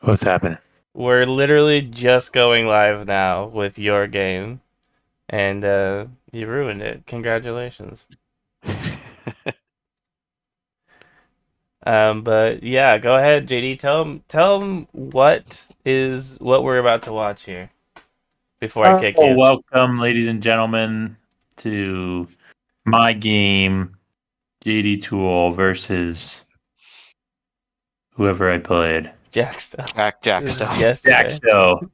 What's happening? We're literally just going live now with your game, and you ruined it. Congratulations. But yeah, go ahead, JD. Tell 'em what we're about to watch here before I kick Oh, you. welcome, ladies and gentlemen, to my game, JD Tool versus whoever I played. Jaxto. This Jaxto. is yesterday. Jaxto.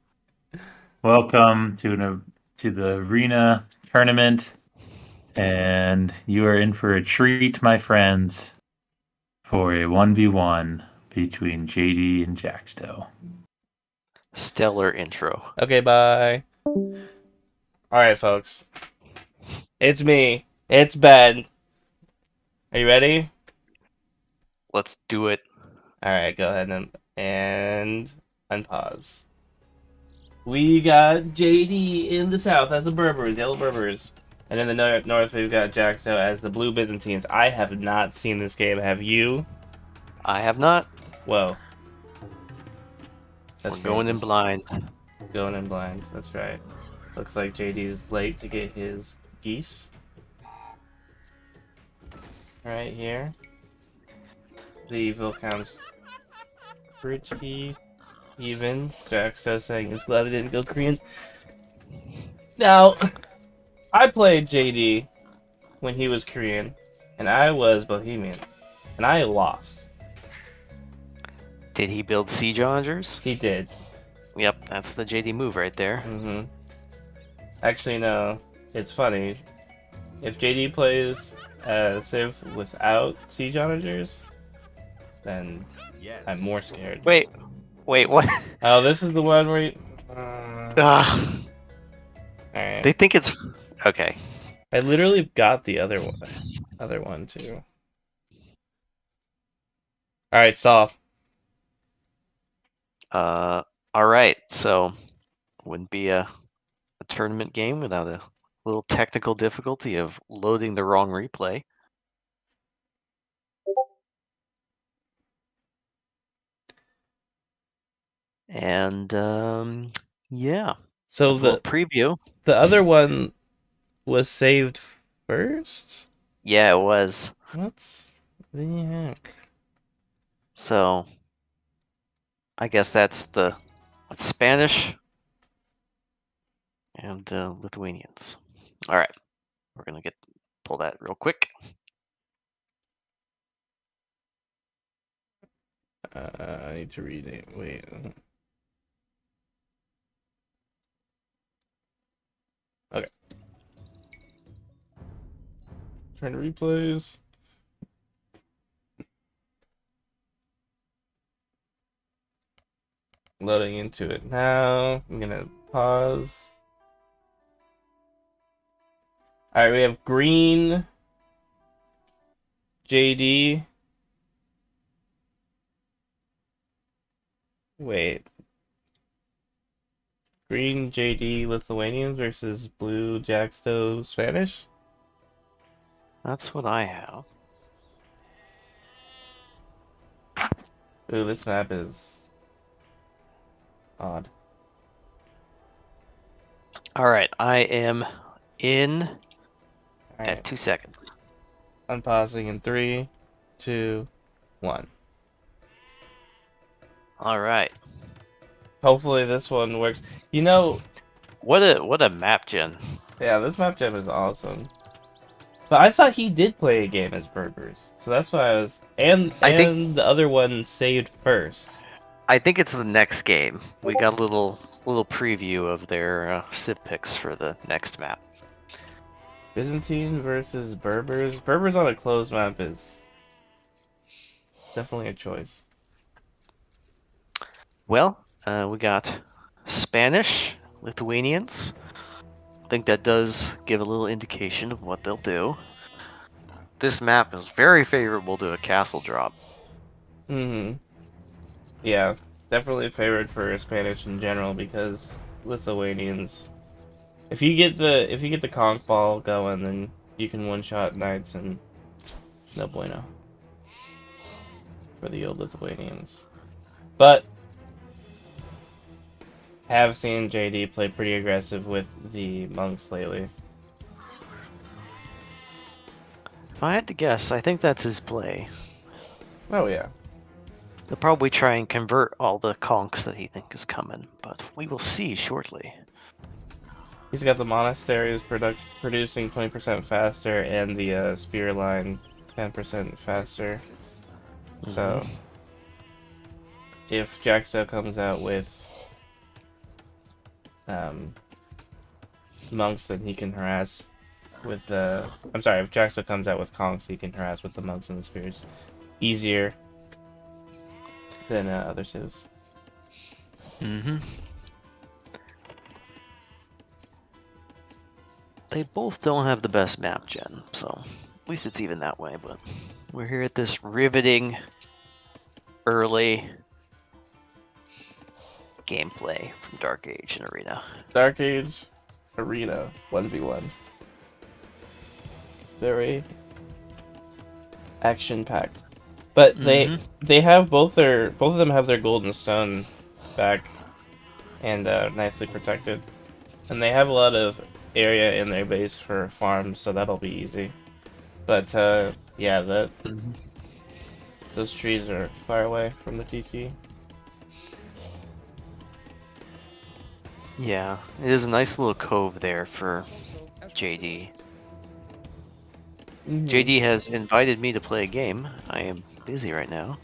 Welcome to the arena tournament, and you are in for a treat, my friends, for a 1v1 between JD and Jaxto. Stellar intro. Okay, bye. All right, folks. It's me. It's Ben. Are you ready? Let's do it. All right, go ahead and unpause. We got JD in the south as the Berbers, yellow Berbers. And in the north, we've got Jaxto as the blue Byzantines. I have not seen this game. Have you? I have not. Whoa. That's We're going crazy. in blind. Going in blind. That's right. Looks like JD's late to get his geese. Right here. The evil counts pretty even. Jaxto saying he's glad he didn't go Korean. Now, I played JD when he was Korean, and I was Bohemian, and I lost. Did he build siege onagers? He did. Yep, that's the JD move right there. Actually, no. It's funny. If JD plays Civ without siege onagers, then I'm more scared. Wait, what? Oh, this is the one where you... Ah, Alright. they think it's okay. I literally got the other one too. Alright, stop. All right. So, wouldn't be a tournament game without a little technical difficulty of loading the wrong replay. And yeah, So that's a little preview. the other one was saved first? Yeah, it was. What the heck? So, I guess that's Spanish and Lithuanians. All right, we're gonna pull that real quick. I need to read it. Wait. Okay. Turn to replays. Loading into it now. I'm gonna pause. Alright, we have green JD. Wait. Green JD Lithuanians versus blue Jaxto Spanish? That's what I have. Ooh, this map is odd. All right, I am in All right. 2 seconds. Unpausing in 3, 2, 1. All right. Hopefully this one works. You know, What a map gen. yeah, this map jam is awesome. But I thought he did play a game as Berbers, so that's why I was. I think the other one saved first. I think it's the next game. We got a little preview of their civ picks for the next map. Byzantine versus Berbers. Berbers on a closed map is definitely a choice. Well, we got Spanish, Lithuanians. I think that does give a little indication of what they'll do. This map is very favorable to a castle drop. Yeah, definitely favored for Spanish in general because Lithuanians. If you get the conch ball going, then you can one shot knights and it's no bueno for the old Lithuanians. But have seen JD play pretty aggressive with the monks lately. If I had to guess, I think that's his play. Oh yeah. He'll probably try and convert all the conks that he thinks is coming, but we will see shortly. He's got the monasteries producing 20% faster and the spear line 10% faster. So, if Jaxto comes out with monks, then he can harass with the. I'm sorry, if Jaxto comes out with conks, he can harass with the monks and the spears easier than other civs. They both don't have the best map gen, so at least it's even that way, but we're here at this riveting early gameplay from Dark Age and Arena. Dark Age Arena 1v1. Very action packed. But they have both of them have their golden stone back and nicely protected. And they have a lot of area in their base for farms, so that'll be easy. But yeah, those trees are far away from the TC. Yeah, it is a nice little cove there for JD. JD has invited me to play a game. I am busy right now.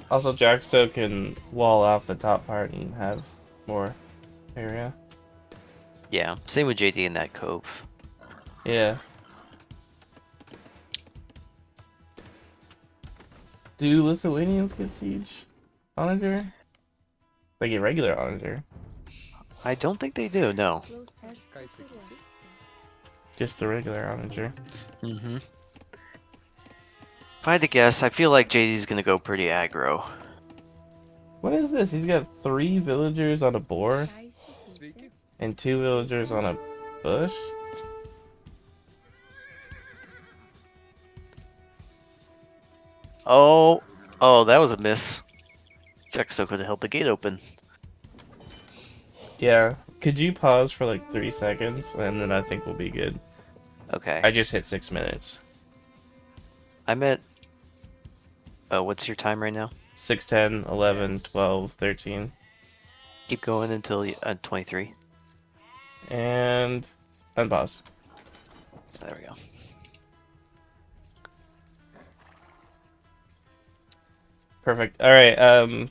Also, Jaxto can wall off the top part and have more area. Yeah, same with JD in that cove. Yeah. Do Lithuanians get siege onager? They get regular onager. I don't think they do, no. Just the regular onager. If I had to guess, I feel like JD's gonna go pretty aggro. What is this? He's got 3 villagers on a boar and 2 villagers on a bush? Oh, that was a miss. Jaxto could have held the gate open. Yeah. Could you pause for like 3 seconds and then I think we'll be good. Okay. I just hit 6 minutes. I'm at... what's your time right now? 6, 10, 11, 12, 13. Keep going until 23. And unpause. There we go. Perfect. Alright,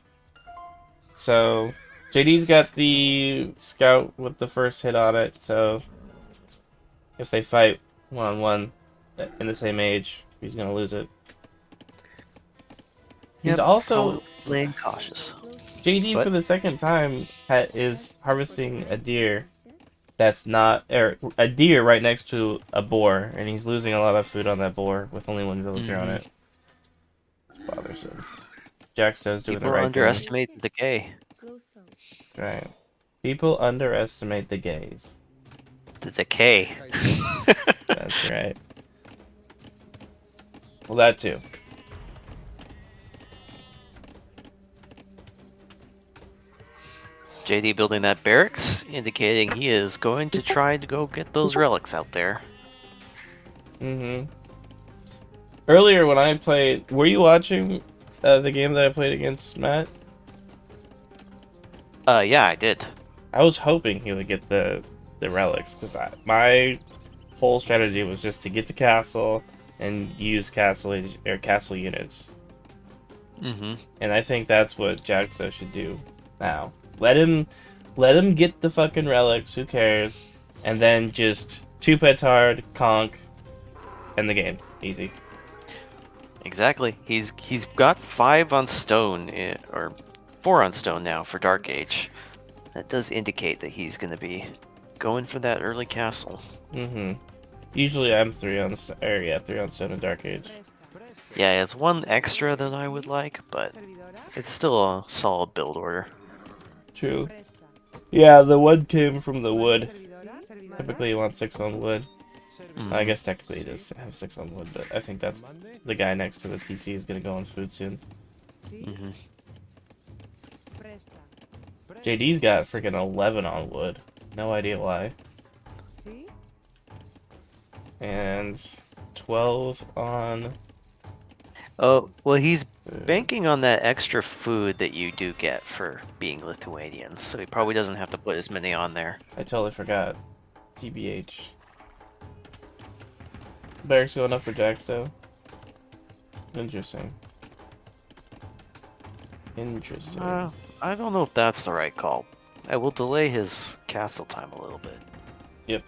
so JD's got the scout with the first hit on it, so if they fight one-on-one in the same age, he's gonna lose it. He's also playing cautious. JD What? for the second time is harvesting a deer that's not a deer right next to a boar, and he's losing a lot of food on that boar with only 1 villager on it. It's bothersome. Jaxto's doing People the right underestimate the decay. thing. Right. People underestimate the gays. The decay. That's right. Well, that too. JD building that barracks, indicating he is going to try to go get those relics out there. Earlier when I played, were you watching the game that I played against Matt? Yeah, I did. I was hoping he would get the relics, because my whole strategy was just to get to castle and use castle units. And I think that's what Jaxto should do now. Let him get the fucking relics, who cares? And then just 2 petard, conk, end the game. Easy. Exactly. He's got 5 on stone, or 4 on stone now for Dark Age. That does indicate that he's going to be going for that early castle. Usually I'm 3 on stone in Dark Age. Yeah, it's 1 extra than I would like, but it's still a solid build order. True. Yeah, the wood came from the wood. Typically you want 6 on wood. I guess technically he does have 6 on wood, but I think that's the guy next to the TC is gonna go on food soon. JD's got freaking 11 on wood. No idea why. And 12 on... Oh, well, he's banking on that extra food that you do get for being Lithuanian, so he probably doesn't have to put as many on there. I totally forgot. TBH. Barracks going up for Jaxto. Interesting. Interesting. I don't know if that's the right call. I will delay his castle time a little bit. Yep.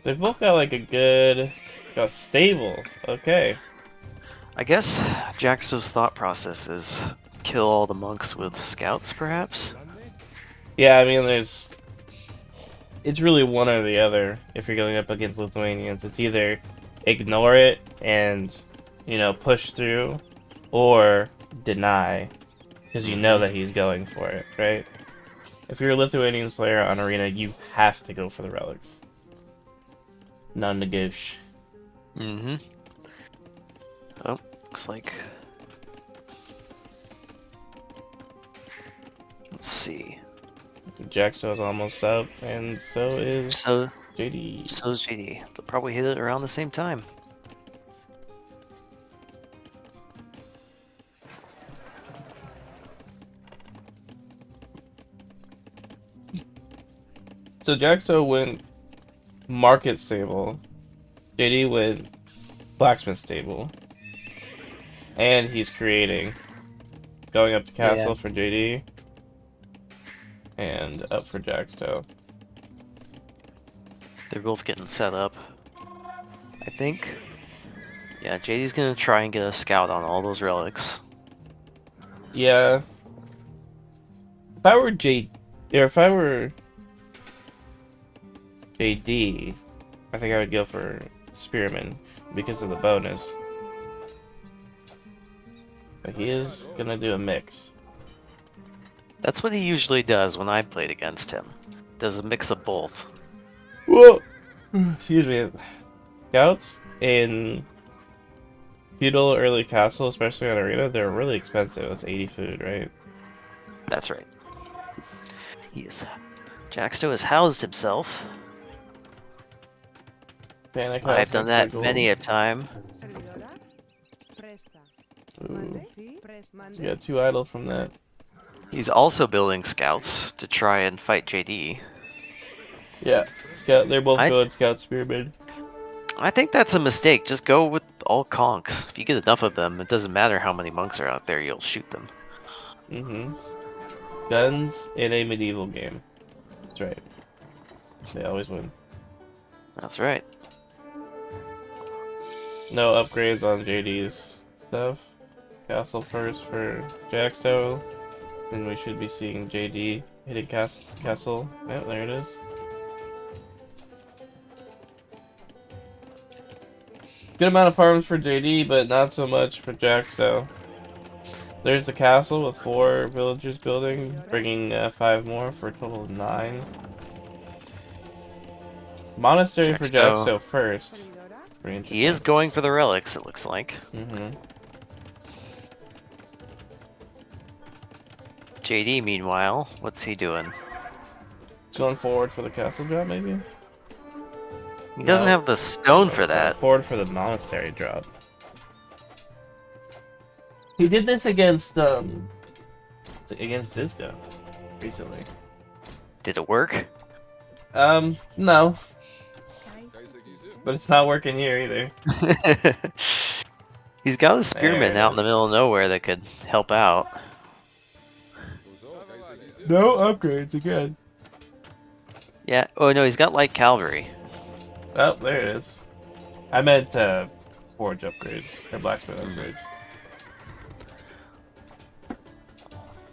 They've both got like a good... got stable. Okay. I guess Jaxto's thought process is kill all the monks with scouts, perhaps? Yeah, I mean, there's... it's really one or the other if you're going up against Lithuanians. It's either ignore it and, you know, push through, or deny, because you know that he's going for it, right? If you're a Lithuanians player on Arena, you have to go for the relics. Non-negotiable. Mm-hmm. Oh, looks like... Let's see. Jaxto's almost up, and so is JD. So's JD. They'll probably hit it around the same time. So Jaxto went market stable. JD went blacksmith stable. And he's creating. Going up to castle for JD. And up for Jaxto. They're both getting set up, I think. Yeah, JD's gonna try and get a scout on all those relics. Yeah. If I were JD, I think I would go for Spearman because of the bonus. But he is gonna do a mix. That's what he usually does when I played against him. Does a mix of both. Whoa! Excuse me. Scouts in feudal early castle, especially on Arena, they're really expensive. That's 80 food, right? That's right. Jaxto has housed himself. Panic I've done that many a time. Ooh. So you got 2 idle from that. He's also building scouts to try and fight JD. Yeah, scout. They're both good scout spearmen. I think that's a mistake. Just go with all conks. If you get enough of them, it doesn't matter how many monks are out there. You'll shoot them. Mm-hmm. Guns in a medieval game. That's right. They always win. That's right. No upgrades on JD's stuff. Castle first for Jaxto. Then we should be seeing JD hitting castle. Yep, there it is. Good amount of farms for JD, but not so much for Jaxto. There's the castle with 4 villagers building, bringing 5 more for a total of 9. Monastery for Jaxto first. He is going for the relics, it looks like. Mm-hmm. JD, meanwhile, what's he doing? He's going forward for the castle drop, maybe? He doesn't have the stone for that. Forward for the monastery drop. He did this against Cisco recently. Did it work? No. But it's not working here either. He's got a spearman out in the middle of nowhere that could help out. No upgrades again. Yeah. Oh no, he's got light cavalry. Oh, there it is. I meant forge upgrades or blacksmith upgrades.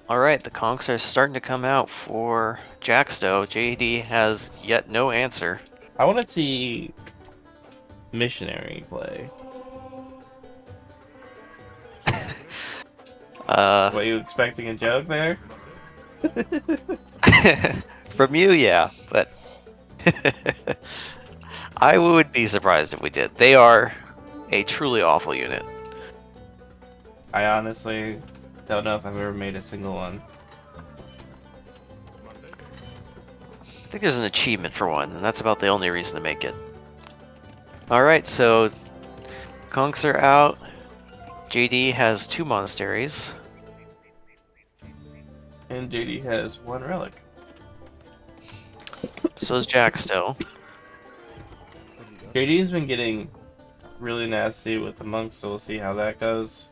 All right, the conks are starting to come out for Jaxto. JD has yet no answer. I want to see missionary play. Were you expecting a joke there? From you, yeah, but I would be surprised if we did. They are a truly awful unit. I honestly Don't know if I've ever made a single one. I think there's an achievement for one, and that's about the only reason to make it. Alright, so conks are out. JD has 2 monasteries. And JD has 1 relic. So is Jaxto. JD's been getting really nasty with the monks, so we'll see how that goes.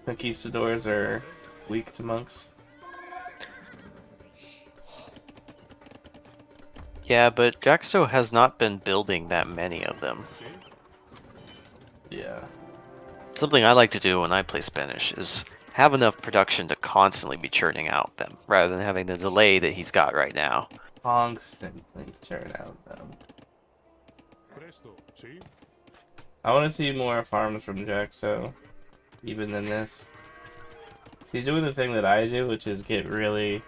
Conquistadors are weak to monks. Yeah, but Jaxto has not been building that many of them. Yeah. Something I like to do when I play Spanish is have enough production to constantly be churning out them, rather than having the delay that he's got right now. Constantly churn out them. I want to see more farms from Jaxto, even than this. He's doing the thing that I do, which is get really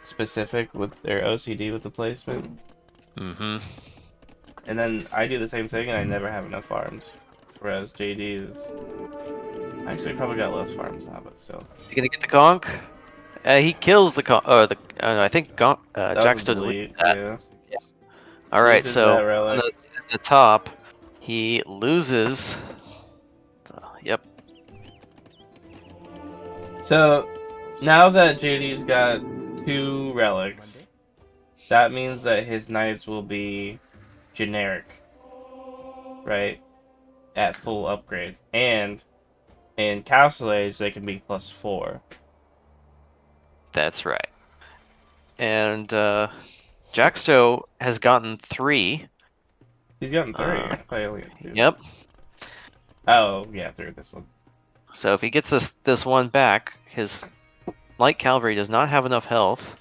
specific with their OCD with the placement. Mm-hmm. And then I do the same thing and I never have enough farms. Whereas JD is... Actually, probably got less farms now, but still. You gonna get the conk? He kills the conk. I think Jaxto delete, deleted that. yeah. Alright, Loses so that relic. on the top, he loses... Yep. So, now that JD's got 2 relics, that means that his knights will be generic, right? At full upgrade. And in Castle Age, they can be +4. That's right. And Jaxto has gotten 3. He's gotten 3. I thought he only got 2. Yep. Oh, yeah, 3 this one. So if he gets this one back, his light cavalry does not have enough health.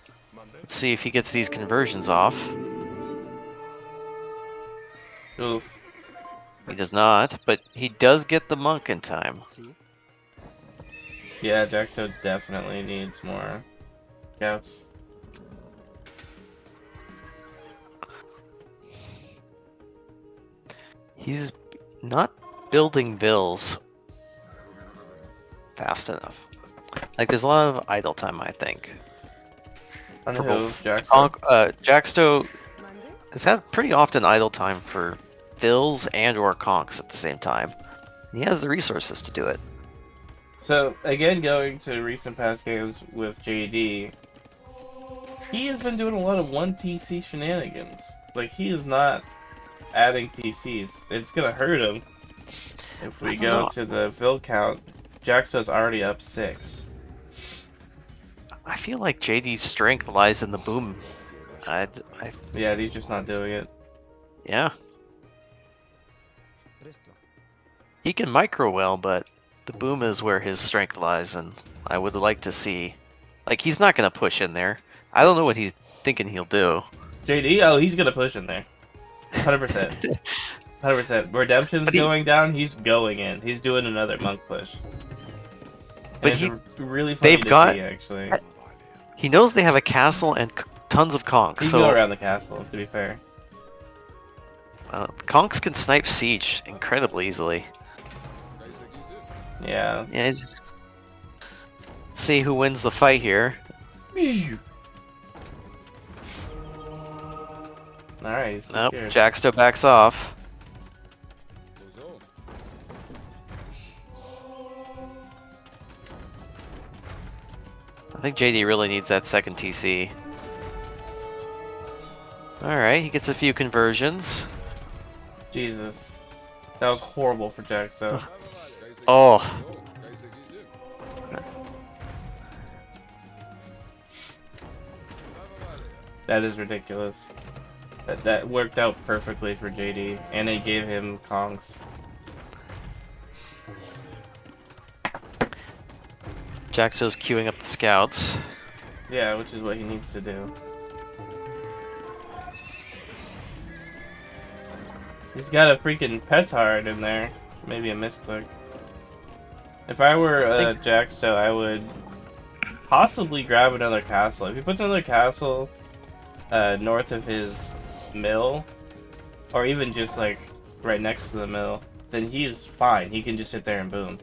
Let's see if he gets these conversions off. Oof. He does not, but he does get the monk in time. Yeah, Jaxto definitely needs more scouts. He's not building vills fast enough. Like, there's a lot of idle time, I think. On For who? both. Jaxto? Jaxto has had pretty often idle time for vills and or conks at the same time. He has the resources to do it. So, again, going to recent past games with JD, he has been doing a lot of 1 TC shenanigans. Like, he is not adding TCs. It's gonna hurt him. If we go to the Vil count, Jaxto's already up 6. I feel like JD's strength lies in the boom. Yeah, he's just not doing it. Yeah. He can micro well, but the boom is where his strength lies, and I would like to see... Like, he's not going to push in there. I don't know what he's thinking he'll do. JD? Oh, he's gonna push in there. 100%. 100%. Redemption's going down, he's going in. He's doing another monk push. But it's really funny they've to got... see, actually. He knows they have a castle and tons of conks, He can so... go around the castle, to be fair. Conks can snipe siege incredibly easily. Yeah. Yeah, let's see who wins the fight here. Alright, he's Nope, scared. Jaxto backs off. I think JD really needs that second TC. Alright, he gets a few conversions. Jesus. That was horrible for Jaxto. Oh. That is ridiculous. That worked out perfectly for JD, and it gave him conks. Jaxto's queuing up the scouts. Yeah, which is what he needs to do. He's got a freaking petard in there. Maybe a misclick. If I were Jaxto, I would possibly grab another castle. If he puts another castle north of his mill, or even just like right next to the mill, then he's fine. He can just sit there and boom.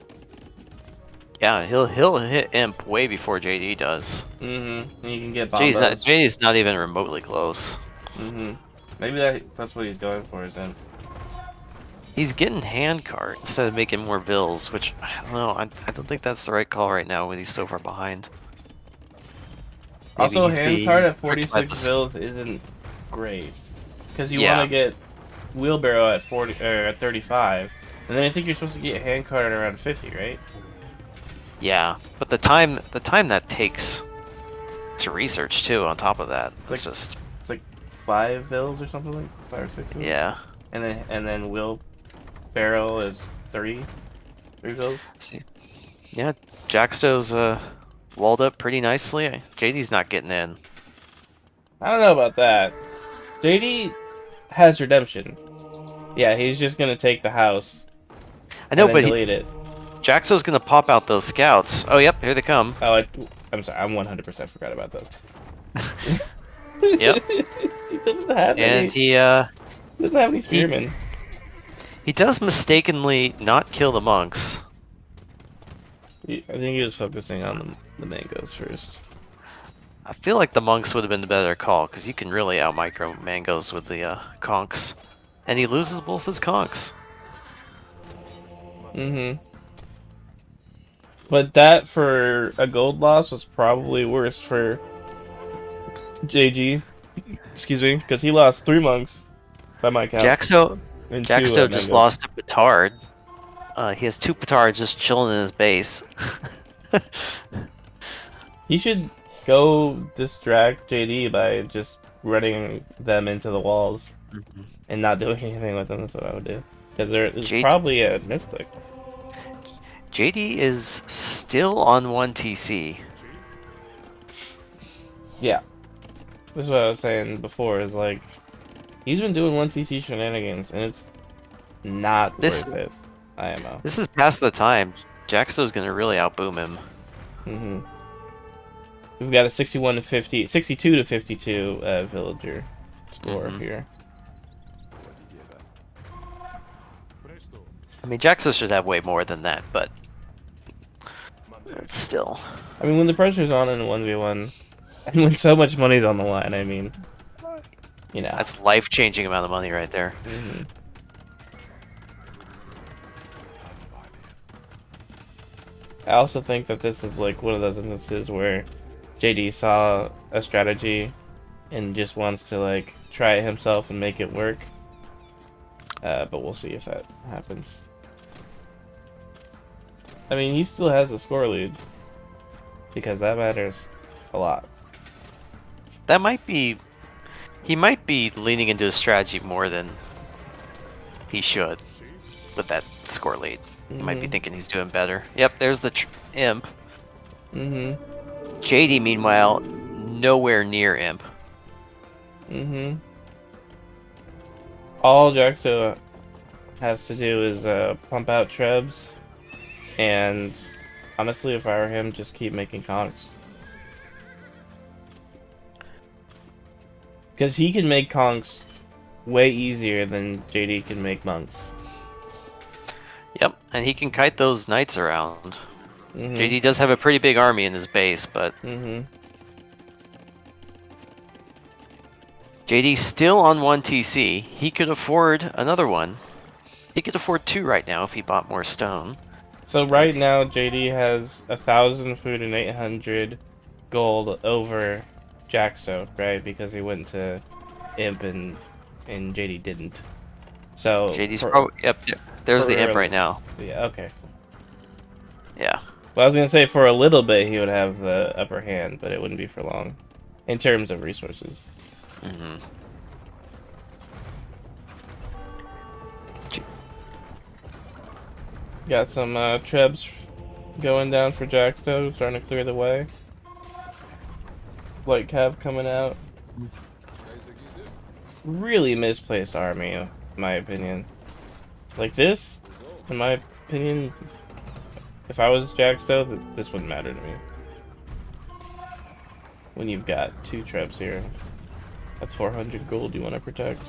Yeah, he'll hit Imp way before JD does. Mm-hmm. You can get bombos. JD's not even remotely close. Mm-hmm. Maybe that's what he's going for, is Imp. He's getting handcart instead of making more bills, which I don't know. I don't think that's the right call right now when he's so far behind. Maybe Also, he's hand being card at tricked by 46 the- bills isn't great, because you Yeah. want to get wheelbarrow at 40 or at 35, and then I think you're supposed to get hand card at around 50, right? Yeah, but the time that takes to research too. On top of that, It's it's like- just It's like 5 bills or something, like 5 or 6 bills. yeah. And then wheelbarrow is 3 bills. See, yeah, Jaxto's walled up pretty nicely. JD's not getting in. I don't know about that. JD has redemption. Yeah, he's just gonna take the house. I know, and then but delete it. Jaxto's gonna pop out those scouts. Oh, yep, here they come. Oh, I'm sorry. I'm 100% forgot about those. Yep. He doesn't have any. And he Doesn't have any spearmen. he does mistakenly not kill the monks. I think he was focusing on the mangoes first. I feel like the monks would have been the better call because you can really out micro mangoes with the conks, and he loses both his conks. Mm-hmm. But that for a gold loss was probably worse for JG. Excuse me, because he lost 3 monks by my count. Jaxto and 2, just mangoes. lost a petard. He has 2 petards just chilling in his base. He should go distract JD by just running them into the walls and not doing anything with them. That's what I would do. Because there's probably a misclick. JD is still on 1 TC. Yeah. This is what I was saying before, is like, he's been doing 1 TC shenanigans, and it's not worth it. IMO. This is past the time. Jaxto's gonna really outboom him. Mm-hmm. We've got a 62 to 52 villager score here. I mean, Jaxto should have way more than that, but it's still. I mean, when the pressure's on in a 1v1, and when so much money's on the line, I mean, you know. That's life-changing amount of money right there. Mm-hmm. I also think that this is like one of those instances where JD saw a strategy and just wants to like try it himself and make it work. But we'll see if that happens. I mean, he still has a score lead because that matters a lot. That might be. He might be leaning into his strategy more than he should with that score lead. He might be thinking he's doing better. Yep, there's the imp. Mm-hmm. JD, meanwhile, nowhere near imp. Mm-hmm. All Jaxto has to do is pump out trebs, and honestly, if I were him, just keep making conks. Because he can make conks way easier than JD can make monks. Yep, and he can kite those knights around. Mm-hmm. JD does have a pretty big army in his base, but Mm-hmm. JD's still on 1 TC. He could afford another one. He could afford 2 right now if he bought more stone. So right now, JD has 1,000 food and 800 gold over Jaxto, right? Because he went to Imp and JD didn't. So JD's probably yep. There's the imp right now. Yeah. Okay. Yeah. Well, I was gonna say for a little bit he would have the upper hand, but it wouldn't be for long, in terms of resources. Mm-hmm. Got some trebs going down for Jaxto, starting to clear the way. Light cav coming out. Really misplaced army, in my opinion. Like this, in my opinion, if I was Jaxto, this wouldn't matter to me. When you've got 2 trebs here, that's 400 gold you want to protect.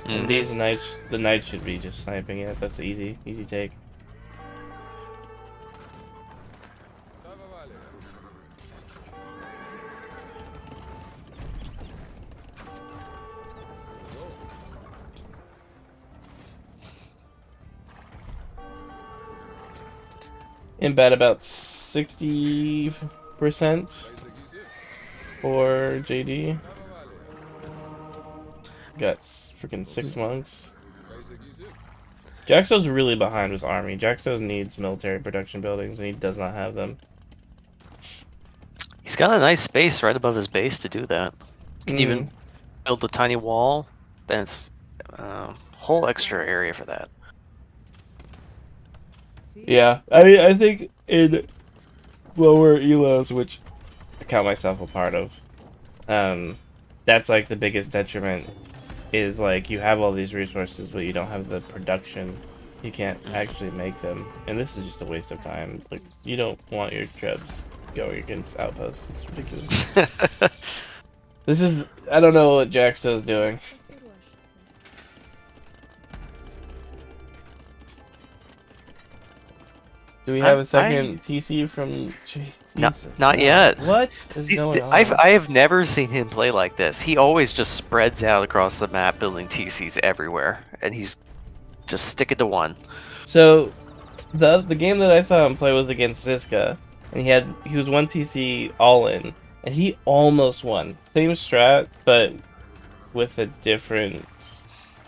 And these knights, the knights should be just sniping it. That's easy take. in bet about 60% for JD. Got freaking 6 monks. Jaxto's really behind his army. Jaxto needs military production buildings, and he does not have them. He's got a nice space right above his base to do that. Can even build a tiny wall. Then it's whole extra area for that. Yeah, I mean, I think in lower elos, which I count myself a part of, that's like the biggest detriment. Is like you have all these resources, but you don't have the production. You can't actually make them, and this is just a waste of time. Like you don't want your troops going against outposts. It's ridiculous. This is I don't know what Jaxto's doing. Do we have a second TC from? Not yet. What is going on? I have never seen him play like this. He always just spreads out across the map, building TCs everywhere, and he's just sticking to one. So, the game that I saw him play was against Ziska, and he was 1 TC all in, and he almost won. Same strat, but with a different.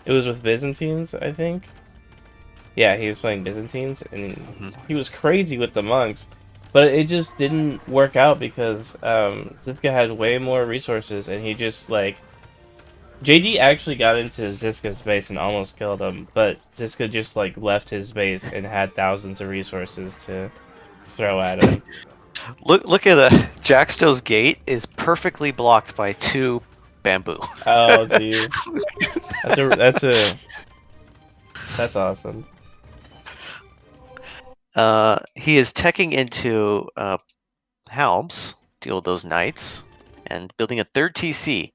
It was with Byzantines, I think. Yeah, he was playing Byzantines, and he was crazy with the monks. But it just didn't work out because Ziska had way more resources, and he just, like... JD actually got into Ziska's base and almost killed him, but Ziska just, like, left his base and had thousands of resources to throw at him. Look at Jaxto's gate is perfectly blocked by 2 bamboo. Oh, dude. That's awesome. He is teching into Halbs, deal with those knights, and building a 3rd TC.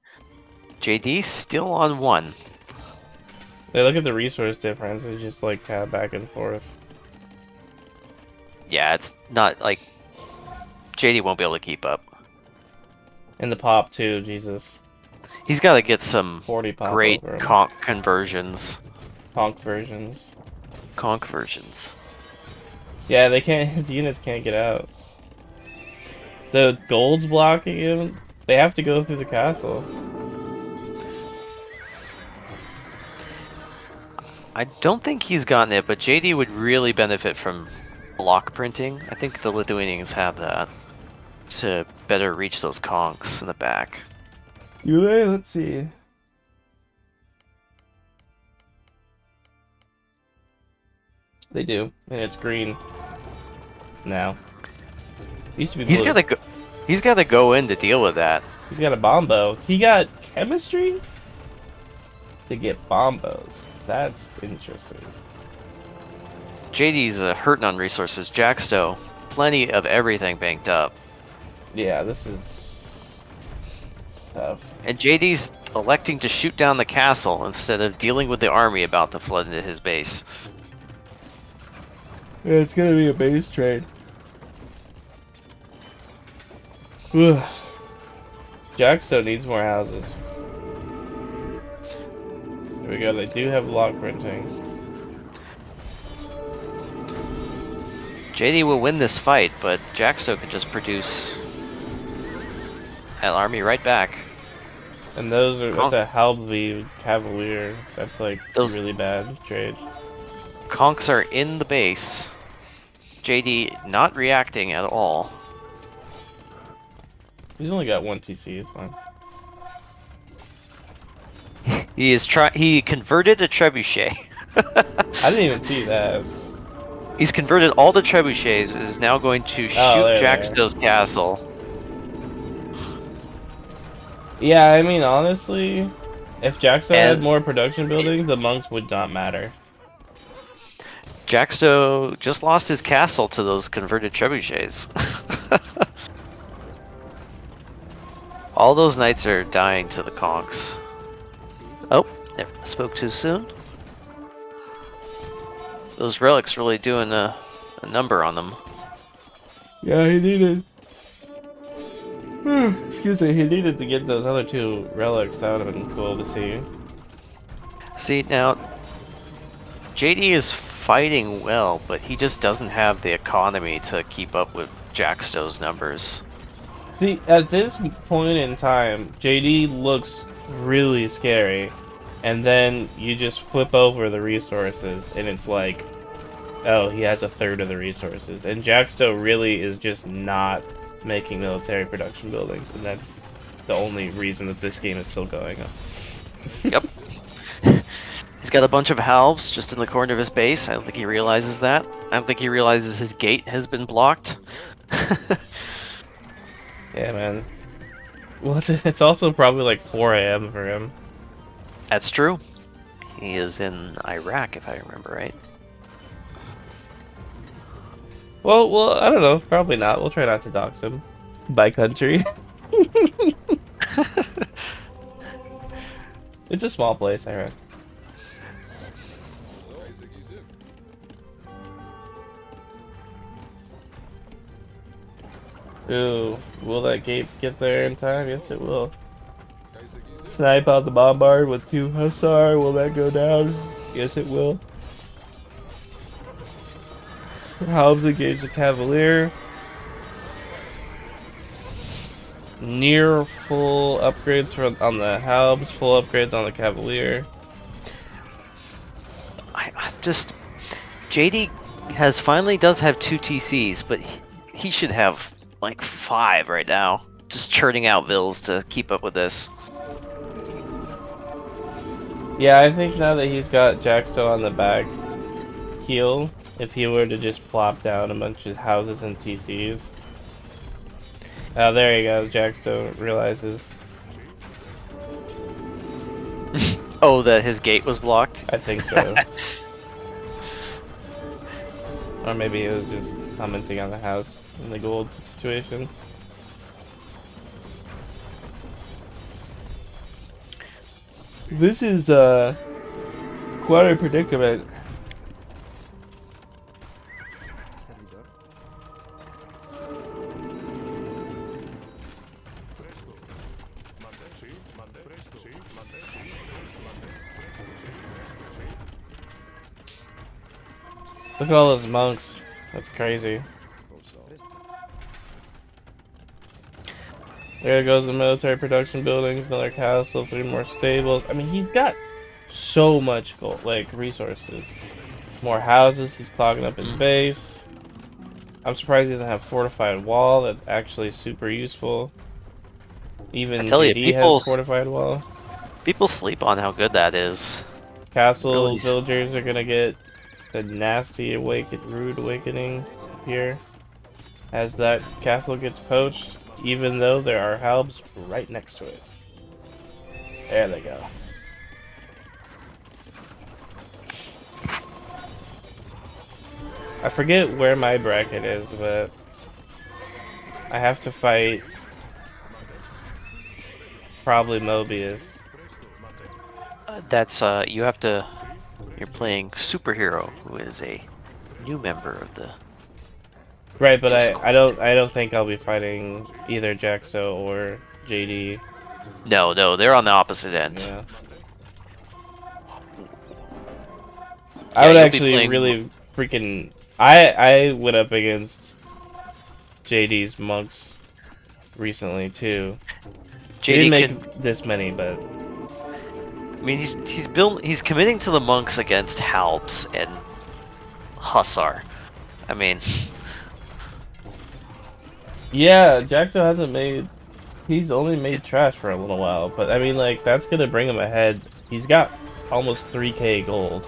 JD still on 1. They look at the resource difference, it's just like kind of back and forth. Yeah, it's not like JD won't be able to keep up. And the pop too, Jesus. He's got to get some 40 pop great over him. conch conversions. Conch versions. Conch versions. Yeah, they can't. His units can't get out. The gold's blocking him. They have to go through the castle. I don't think he's gotten it, but JD would really benefit from block printing. I think the Lithuanians have that to better reach those conchs in the back. Let's see. They do, and it's green now. Used to be blue. He's got to go in to deal with that. He's got a bombo. He got chemistry to get bombos. That's interesting. JD's hurting on resources. Jaxto, plenty of everything banked up. Yeah, this is tough. And JD's electing to shoot down the castle instead of dealing with the army about to flood into his base. Yeah, it's gonna be a base trade. Ugh. Jaxto needs more houses. Here we go, they do have lock printing. JD will win this fight, but Jaxto could just produce an army right back. And that's a Halbvi Cavalier. That's like really bad trade. Conchs are in the base. JD not reacting at all. He's only got 1 TC, it's fine. He converted a trebuchet. I didn't even see that. He's converted all the trebuchets and is now going to shoot Jaxto's castle. Yeah, I mean, honestly, if Jaxto had more production buildings, the monks would not matter. Jaxto just lost his castle to those converted trebuchets. All those knights are dying to the conchs. Oh, spoke too soon. Those relics really doing a number on them. Yeah, he needed. Excuse me, he needed to get those other 2 relics. That would have been cool to see. See, now, JD is fighting well, but he just doesn't have the economy to keep up with Jaxto's numbers. See, at this point in time, JD looks really scary, and then you just flip over the resources, and it's like, oh, he has a third of the resources, and Jaxto really is just not making military production buildings, and that's the only reason that this game is still going on. Yep. He's got a bunch of halves just in the corner of his base. I don't think he realizes that. I don't think he realizes his gate has been blocked. Yeah, man. Well, it's also probably like 4 a.m. for him. That's true. He is in Iraq, if I remember right. Well, I don't know. Probably not. We'll try not to dox him. By country. It's a small place, I reckon. Ooh, will that gate get there in time? Yes, it will. Snipe out the bombard with 2 hussar. Will that go down? Yes, it will. Halbs engage the cavalier. Near full upgrades on the Halbs, full upgrades on the cavalier. I just... JD does have 2 TCs, but he should have like 5 right now. Just churning out vills to keep up with this. Yeah, I think now that he's got Jaxto on the back heel, if he were to just plop down a bunch of houses and TCs. Oh, there you go. Jaxto realizes. Oh, that his gate was blocked? I think so. Or maybe it was just commenting on the house in the gold situation. This is quite a predicament. Look at all those monks. That's crazy. There goes the military production buildings, another castle, 3 more stables. I mean, he's got so much gold, like resources. More houses, he's clogging up his base. I'm surprised he doesn't have fortified wall. That's actually super useful. Even JD has fortified wall. People sleep on how good that is. Castle Really? villagers are gonna get the nasty rude awakening here. As that castle gets poached, even though there are halbs right next to it. There they go. I forget where my bracket is, but I have to fight probably Mobius. That's you're playing Superhero, who is a new member of the... Right, but I don't think I'll be fighting either Jaxto or JD. No, they're on the opposite end. Yeah. I would actually really freaking... I went up against JD's monks recently too. He didn't make this many, but I mean, he's committing to the monks against halbs and hussar. I mean, yeah, Jaxto hasn't made. He's only made trash for a little while, but I mean, like that's gonna bring him ahead. He's got almost 3k gold.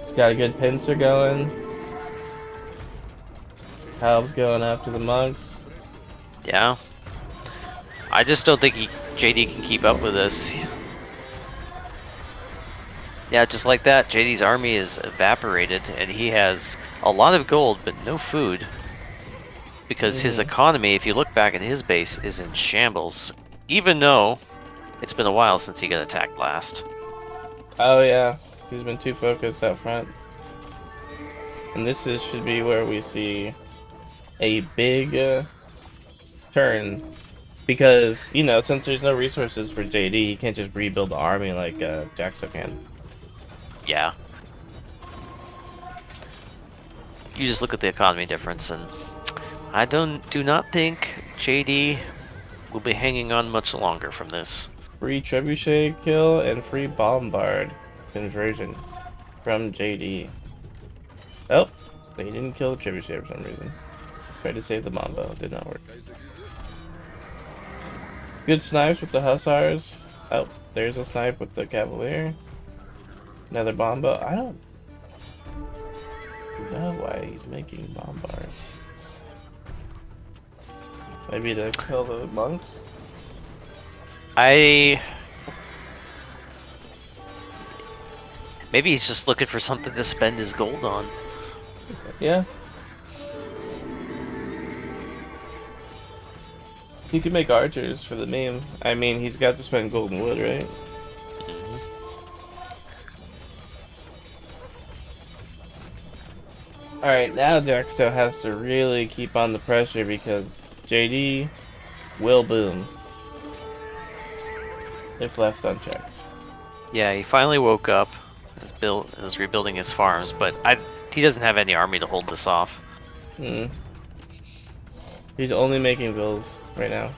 He's got a good pincer going. Halb's going after the monks. yeah. I just don't think JD can keep up with this. Yeah, just like that, JD's army is evaporated, and he has a lot of gold, but no food. Because his economy, if you look back at his base, is in shambles. Even though it's been a while since he got attacked last. Oh yeah, he's been too focused up front. And this should be where we see a big turn. Because, you know, since there's no resources for JD, he can't just rebuild the army like Jaxto can. Yeah. You just look at the economy difference, and I do not think JD will be hanging on much longer from this. Free trebuchet kill and free bombard conversion from JD. Oh, he didn't kill the trebuchet for some reason. Tried to save the Mambo, did not work. Good snipes with the hussars. Oh, there's a snipe with the cavalier. Another Bombo. I don't know why he's making bombard. Maybe to kill the monks? Maybe he's just looking for something to spend his gold on. Yeah. He could make archers for the meme. I mean, he's got to spend golden wood, right? Alright, now Jaxto has to really keep on the pressure because JD will boom if left unchecked. Yeah, he finally woke up, is rebuilding his farms, but he doesn't have any army to hold this off. He's only making vills right now.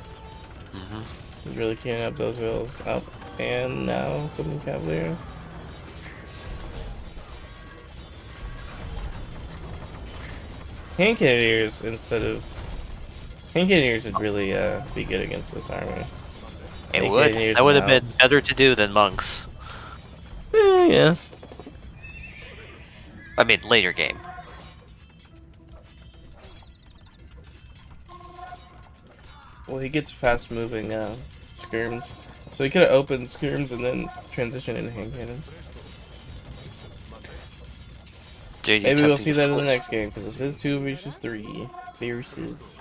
Mm-hmm. He's really queuing up those vills. Oh, and now something cavalier. Hand cannoneers instead of... Hand cannoneers would really be good against this army. It would. That would have been better to do than monks. Yeah. I mean, later game. Well, he gets fast moving skirms. So he could have opened skirms and then transitioned into hand cannons. JD Maybe we'll see that in the next game, because this is 2 versus 3. Versus.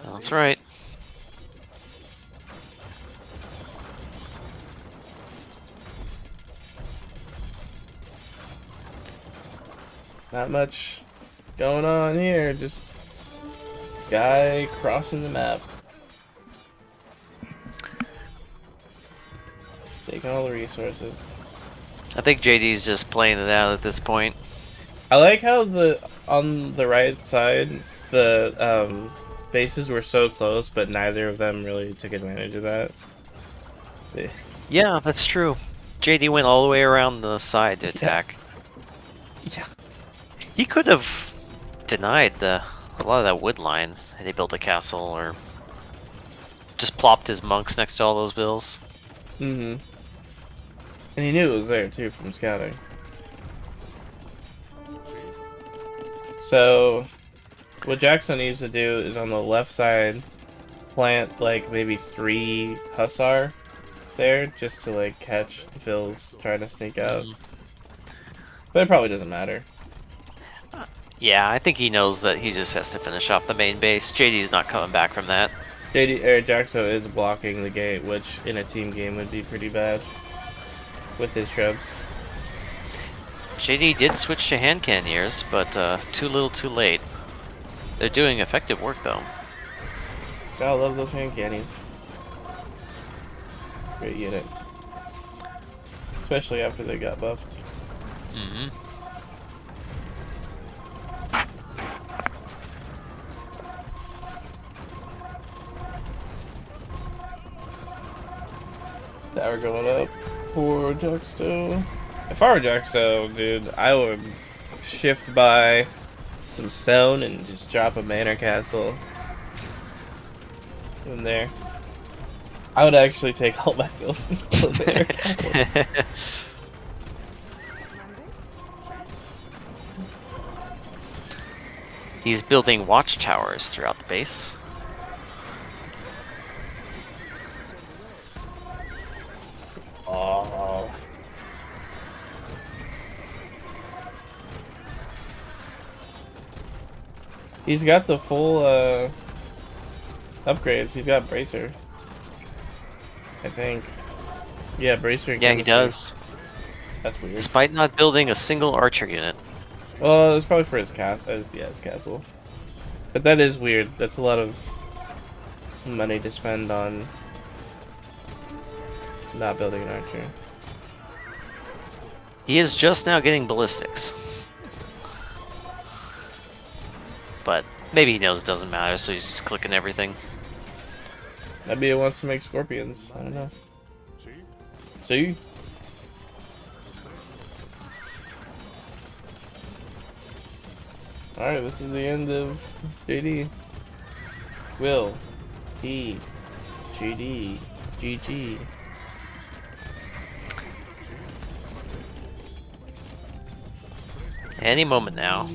That's right. Not much going on here, just guy crossing the map. Taking all the resources. I think JD's just playing it out at this point. I like how on the right side, the bases were so close, but neither of them really took advantage of that. Yeah, that's true. JD went all the way around the side to attack. Yeah. He could have denied a lot of that wood line had he built a castle, or just plopped his monks next to all those bills. Mm-hmm. And he knew it was there too from scouting. So what Jaxto needs to do is on the left side plant like maybe 3 hussar there just to like catch Phil's trying to sneak out. But it probably doesn't matter. Yeah, I think he knows that he just has to finish off the main base. JD's not coming back from that. Jaxto is blocking the gate, which in a team game would be pretty bad with his trebs. JD did switch to hand cannoneers, but too little too late. They're doing effective work though. Gotta love those hand cannies. Great unit. Especially after they got buffed. Mm-hmm. Tower going up. Poor Jaxto. If I were Jaxto, dude, I would shift by some stone and just drop a manor castle in there. I would actually take all my fills and build a manor castle. He's building watchtowers throughout the base. Oh. He's got the full upgrades. He's got bracer. I think. Yeah, bracer. Yeah, he does. That's weird. Despite not building a single archer unit. Well, it's probably for his castle. Yeah, his castle. But that is weird. That's a lot of money to spend on not building an archer. He is just now getting ballistics. But maybe he knows it doesn't matter, so he's just clicking everything. Maybe it wants to make scorpions. I don't know. See? Alright, this is the end of JD. Will. T. JD. GG. Any moment now.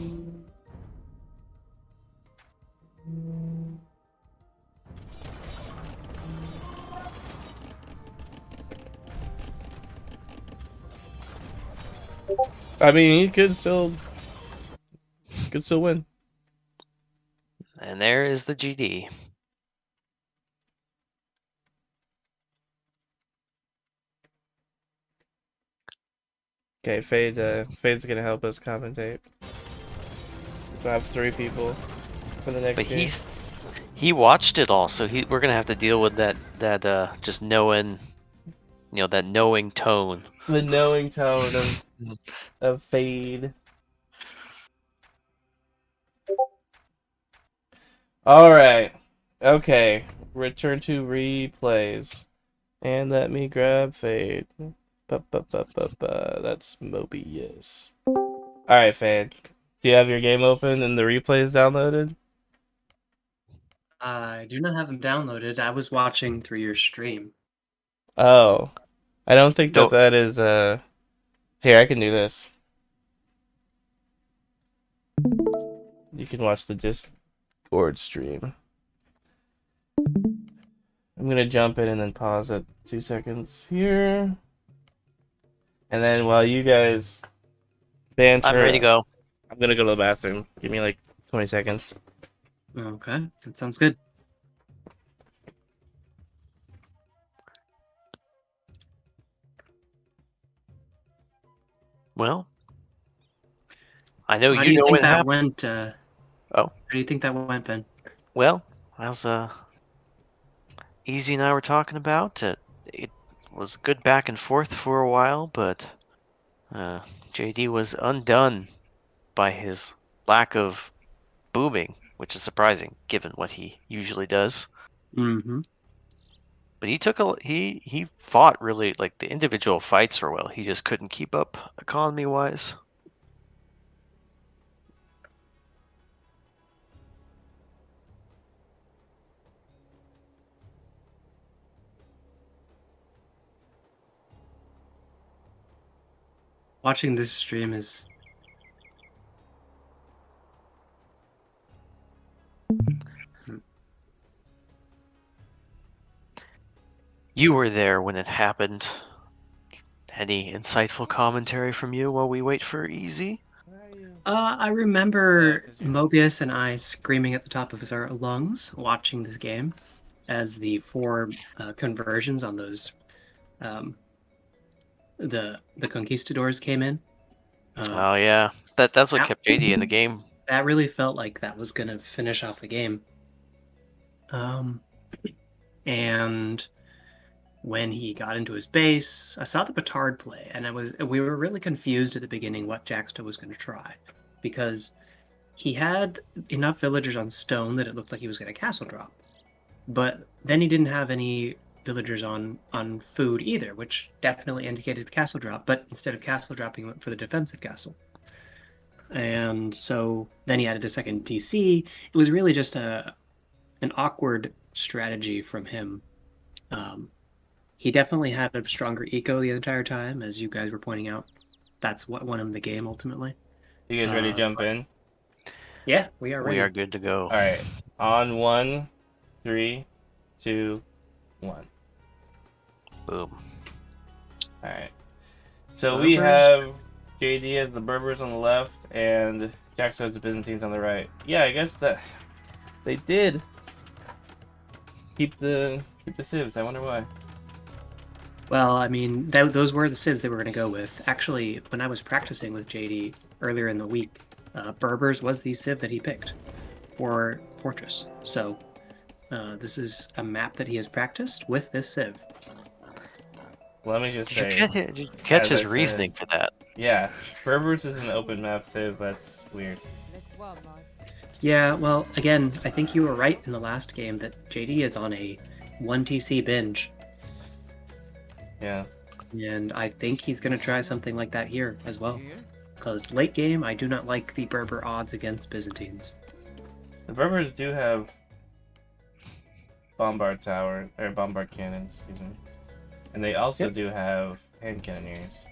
I mean, he could still win. And there is the GD. Okay, Fade's gonna help us commentate. We'll have 3 people for the next But game. he watched it all, so we're gonna have to deal with that just knowing, that knowing tone. The knowing tone of Fade. Alright. Okay. Return to replays. And let me grab Fade. That's Mobius. Alright, Fade. Do you have your game open and the replays downloaded? I do not have them downloaded. I was watching through your stream. Oh. I don't think Don't- that is Here, I can do this. You can watch the Discord stream. I'm gonna jump in and then pause it 2 seconds here. And then while you guys banter, I'm ready to go. I'm gonna go to the bathroom. Give me like 20 seconds. Okay, that sounds good. Well, I know How do you you know think what that happened. went? Oh. How do you think that went, Ben? Well, as Easy and I were talking about, it was good back and forth for a while, but JD was undone by his lack of booming, which is surprising given what he usually does. Mm-hmm. But he fought really, like, the individual fights were well. He just couldn't keep up economy wise. Watching this stream is You were there when it happened. Any insightful commentary from you while we wait for Easy? I remember Mobius and I screaming at the top of our lungs watching this game as the 4 conversions on those the conquistadors came in. Oh yeah, that's what that- kept JD in the game. That really felt like that was gonna finish off the game. And when he got into his base, I saw the Petard play, and we were really confused at the beginning what Jaxto was going to try, because he had enough villagers on stone that it looked like he was going to castle drop, but then he didn't have any villagers on food either, which definitely indicated castle drop. But instead of castle dropping, he went for the defensive castle, and so then he added a second DC. It was really just an awkward strategy from him. He definitely had a stronger eco the entire time, as you guys were pointing out. That's what won him the game ultimately. You guys ready to jump in? Yeah, we are ready. We are good to go. Alright. On 1, 3, 2, 1. Boom. Alright. So Berbers. we have JD as the Berbers on the left and Jaxto as the Byzantines on the right. Yeah, I guess that they did keep the civs. I wonder why. Well, I mean, those were the civs they were going to go with. Actually, when I was practicing with JD earlier in the week, Berbers was the civ that he picked for Fortress. So this is a map that he has practiced with this civ. let me just Did you say, did you catch as his I said- reasoning for that? yeah, Berbers is an open map civ. That's weird. Yeah, well, again, I think you were right in the last game that JD is on a 1 TC binge, Yeah. and I think he's going to try something like that here as well. Because late game, I do not like the Berber odds against Byzantines. The Berbers do have bombard cannons, excuse me, and they also Yep. do have hand cannoneers.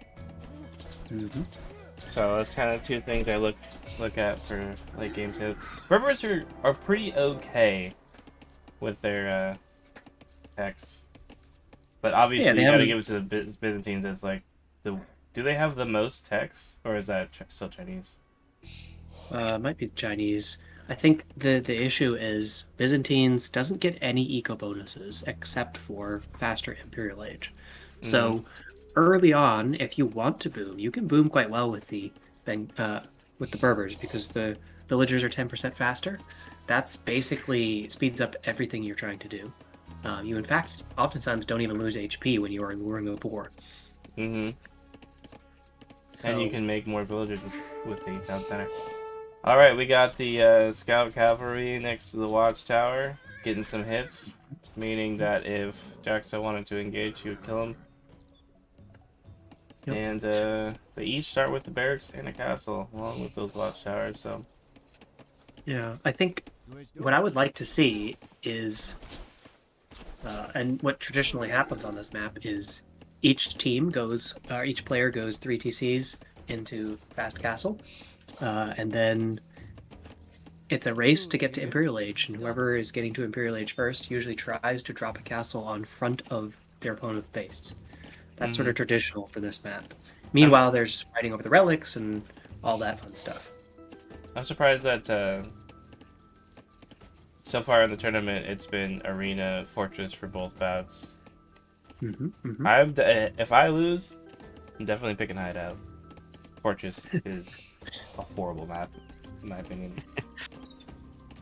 Mm-hmm. So that's kind of two things I look at for late game civ. Berbers are pretty okay with their techs, but obviously they you have gotta this- give it to the Byzantines as like the. Do they have the most techs, or is that still Chinese? Might be Chinese. I think the issue is Byzantines doesn't get any eco bonuses except for faster Imperial Age. So early on, if you want to boom, you can boom quite well with the Berbers because the villagers are 10% faster. That's basically speeds up everything you're trying to do. You in fact oftentimes don't even lose HP when you are luring a boar. Mm-hmm. So, And you can make more villagers with the town center. Alright, we got the scout cavalry next to the watchtower, getting some hits, meaning that if Jaxto wanted to engage, he would kill him. Yep. And they each start with the barracks and a castle, along with those watchtowers, so... yeah, I think what I would like to see is, and what traditionally happens on this map is each player goes 3 TCs into Fast Castle, and then it's a race to get to Imperial Age, and whoever is getting to Imperial Age first usually tries to drop a castle on front of their opponent's base. That's sort of traditional for this map. Meanwhile, there's fighting over the relics and all that fun stuff. I'm surprised that so far in the tournament it's been arena, fortress for both bouts. If I lose, I'm definitely picking Hideout. Fortress is a horrible map, in my opinion.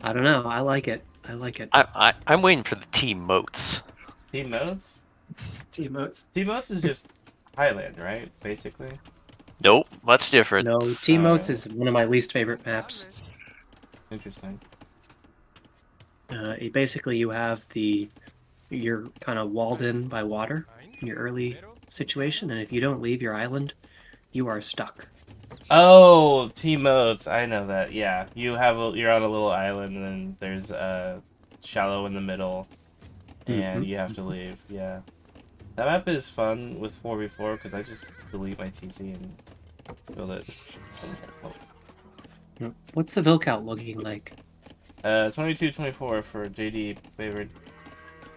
I don't know. I like it. I'm waiting for the team Moats. Team Moats? Team Moats. Team Moats is just Highland, right? Basically. Nope, much different. No, Team Moats is one of my least favorite maps. Interesting. Basically, you have you're kind of walled in by water in your early situation, and if you don't leave your island, you are stuck. Oh, Team Moats. I know that. Yeah, you're on a little island, and then there's a shallow in the middle, and you have to leave. Yeah, that map is fun with 4v4 because I just delete my TC and build it. What's the Vilkout looking like? 22-24 for JD favored.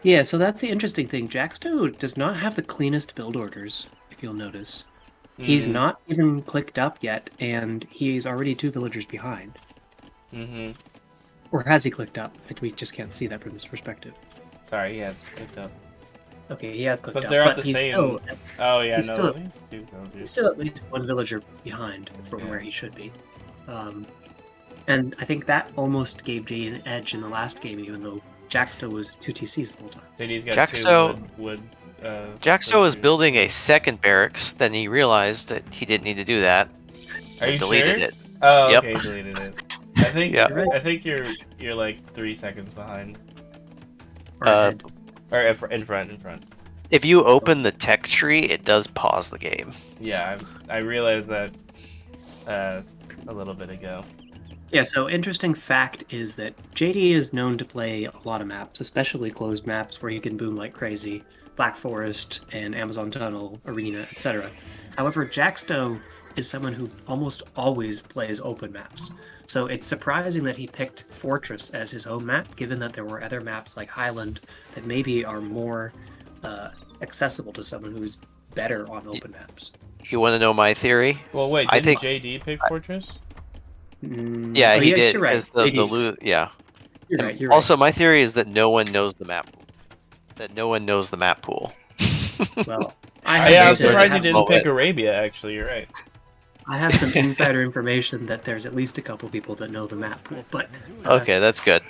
Yeah, so that's the interesting thing. Jaxto does not have the cleanest build orders, if you'll notice. He's not even clicked up yet, and he's already 2 villagers behind. Or has he clicked up? We just can't see that from this perspective. Sorry, he has clicked up. Okay, he has clicked up. But they're at the he's same. Still, Oh yeah, he's no. still- He's still at least 1 villager behind from where he should be. And I think that almost gave Jay an edge in the last game, even though Jaxto was 2 TCs the whole time. JD's got Jaxto- 2 wood. Jaxto was wood building a second barracks, then he realized that he didn't need to do that. Are and you deleted sure? it. Oh, Yep. okay, he deleted it. I think. Yeah. I think you're like 3 seconds behind, Or Uh, ahead. or in front. If you open the tech tree, it does pause the game. Yeah, I realized that a little bit ago. Yeah, so interesting fact is that JD is known to play a lot of maps, especially closed maps where you can boom like crazy, Black Forest and Amazon Tunnel, Arena, etc. However, Jaxto is someone who almost always plays open maps. So it's surprising that he picked Fortress as his home map, given that there were other maps like Highland that maybe are more accessible to someone who's better on open maps. You want to know my theory? Well, wait, I didn't think- JD pick Fortress? Yeah, Oh, he yes, did. You're right. As the JD's. yeah. You're And right. You're also, my theory is that no one knows the map. That no one knows the map pool. right. Well, Yeah, I'm to surprised he have didn't some- pick Arabia. Actually, you're right. I have some insider information that there's at least a couple people that know the map pool, but Okay, that's good.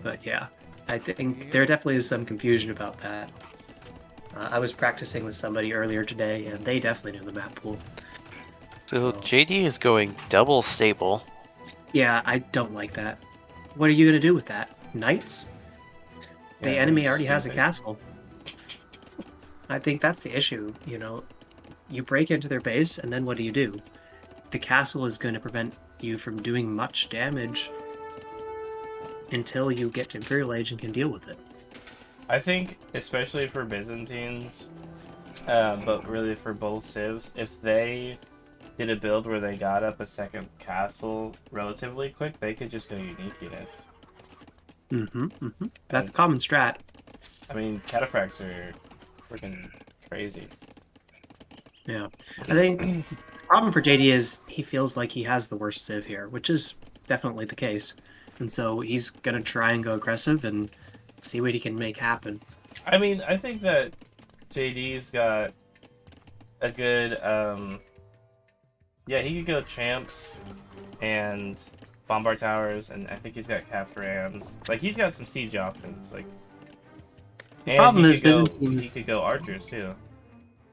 But yeah, I think there definitely is some confusion about that. I was practicing with somebody earlier today, and they definitely knew the map pool. So JD is going double stable. Yeah, I don't like that. What are you gonna do with that? Knights? The Yeah, enemy that's already has a stupid. castle. I think that's the issue, you know. You break into their base, and then what do? The castle is going to prevent you from doing much damage until you get to Imperial Age and can deal with it. I think, especially for Byzantines, but really for both civs, if they did a build where they got up a second castle relatively quick, they could just go unique units. That's a common strat. I mean, cataphracts are freaking crazy. Yeah. I think the problem for JD is he feels like he has the worst civ here, which is definitely the case. And so he's going to try and go aggressive and see what he can make happen. I mean, I think that JD's got a good, yeah, he could go champs and bombard towers, and I think he's got Catharans. Like, he's got some siege options. Like, The problem he is could Byzantines, he could go archers too.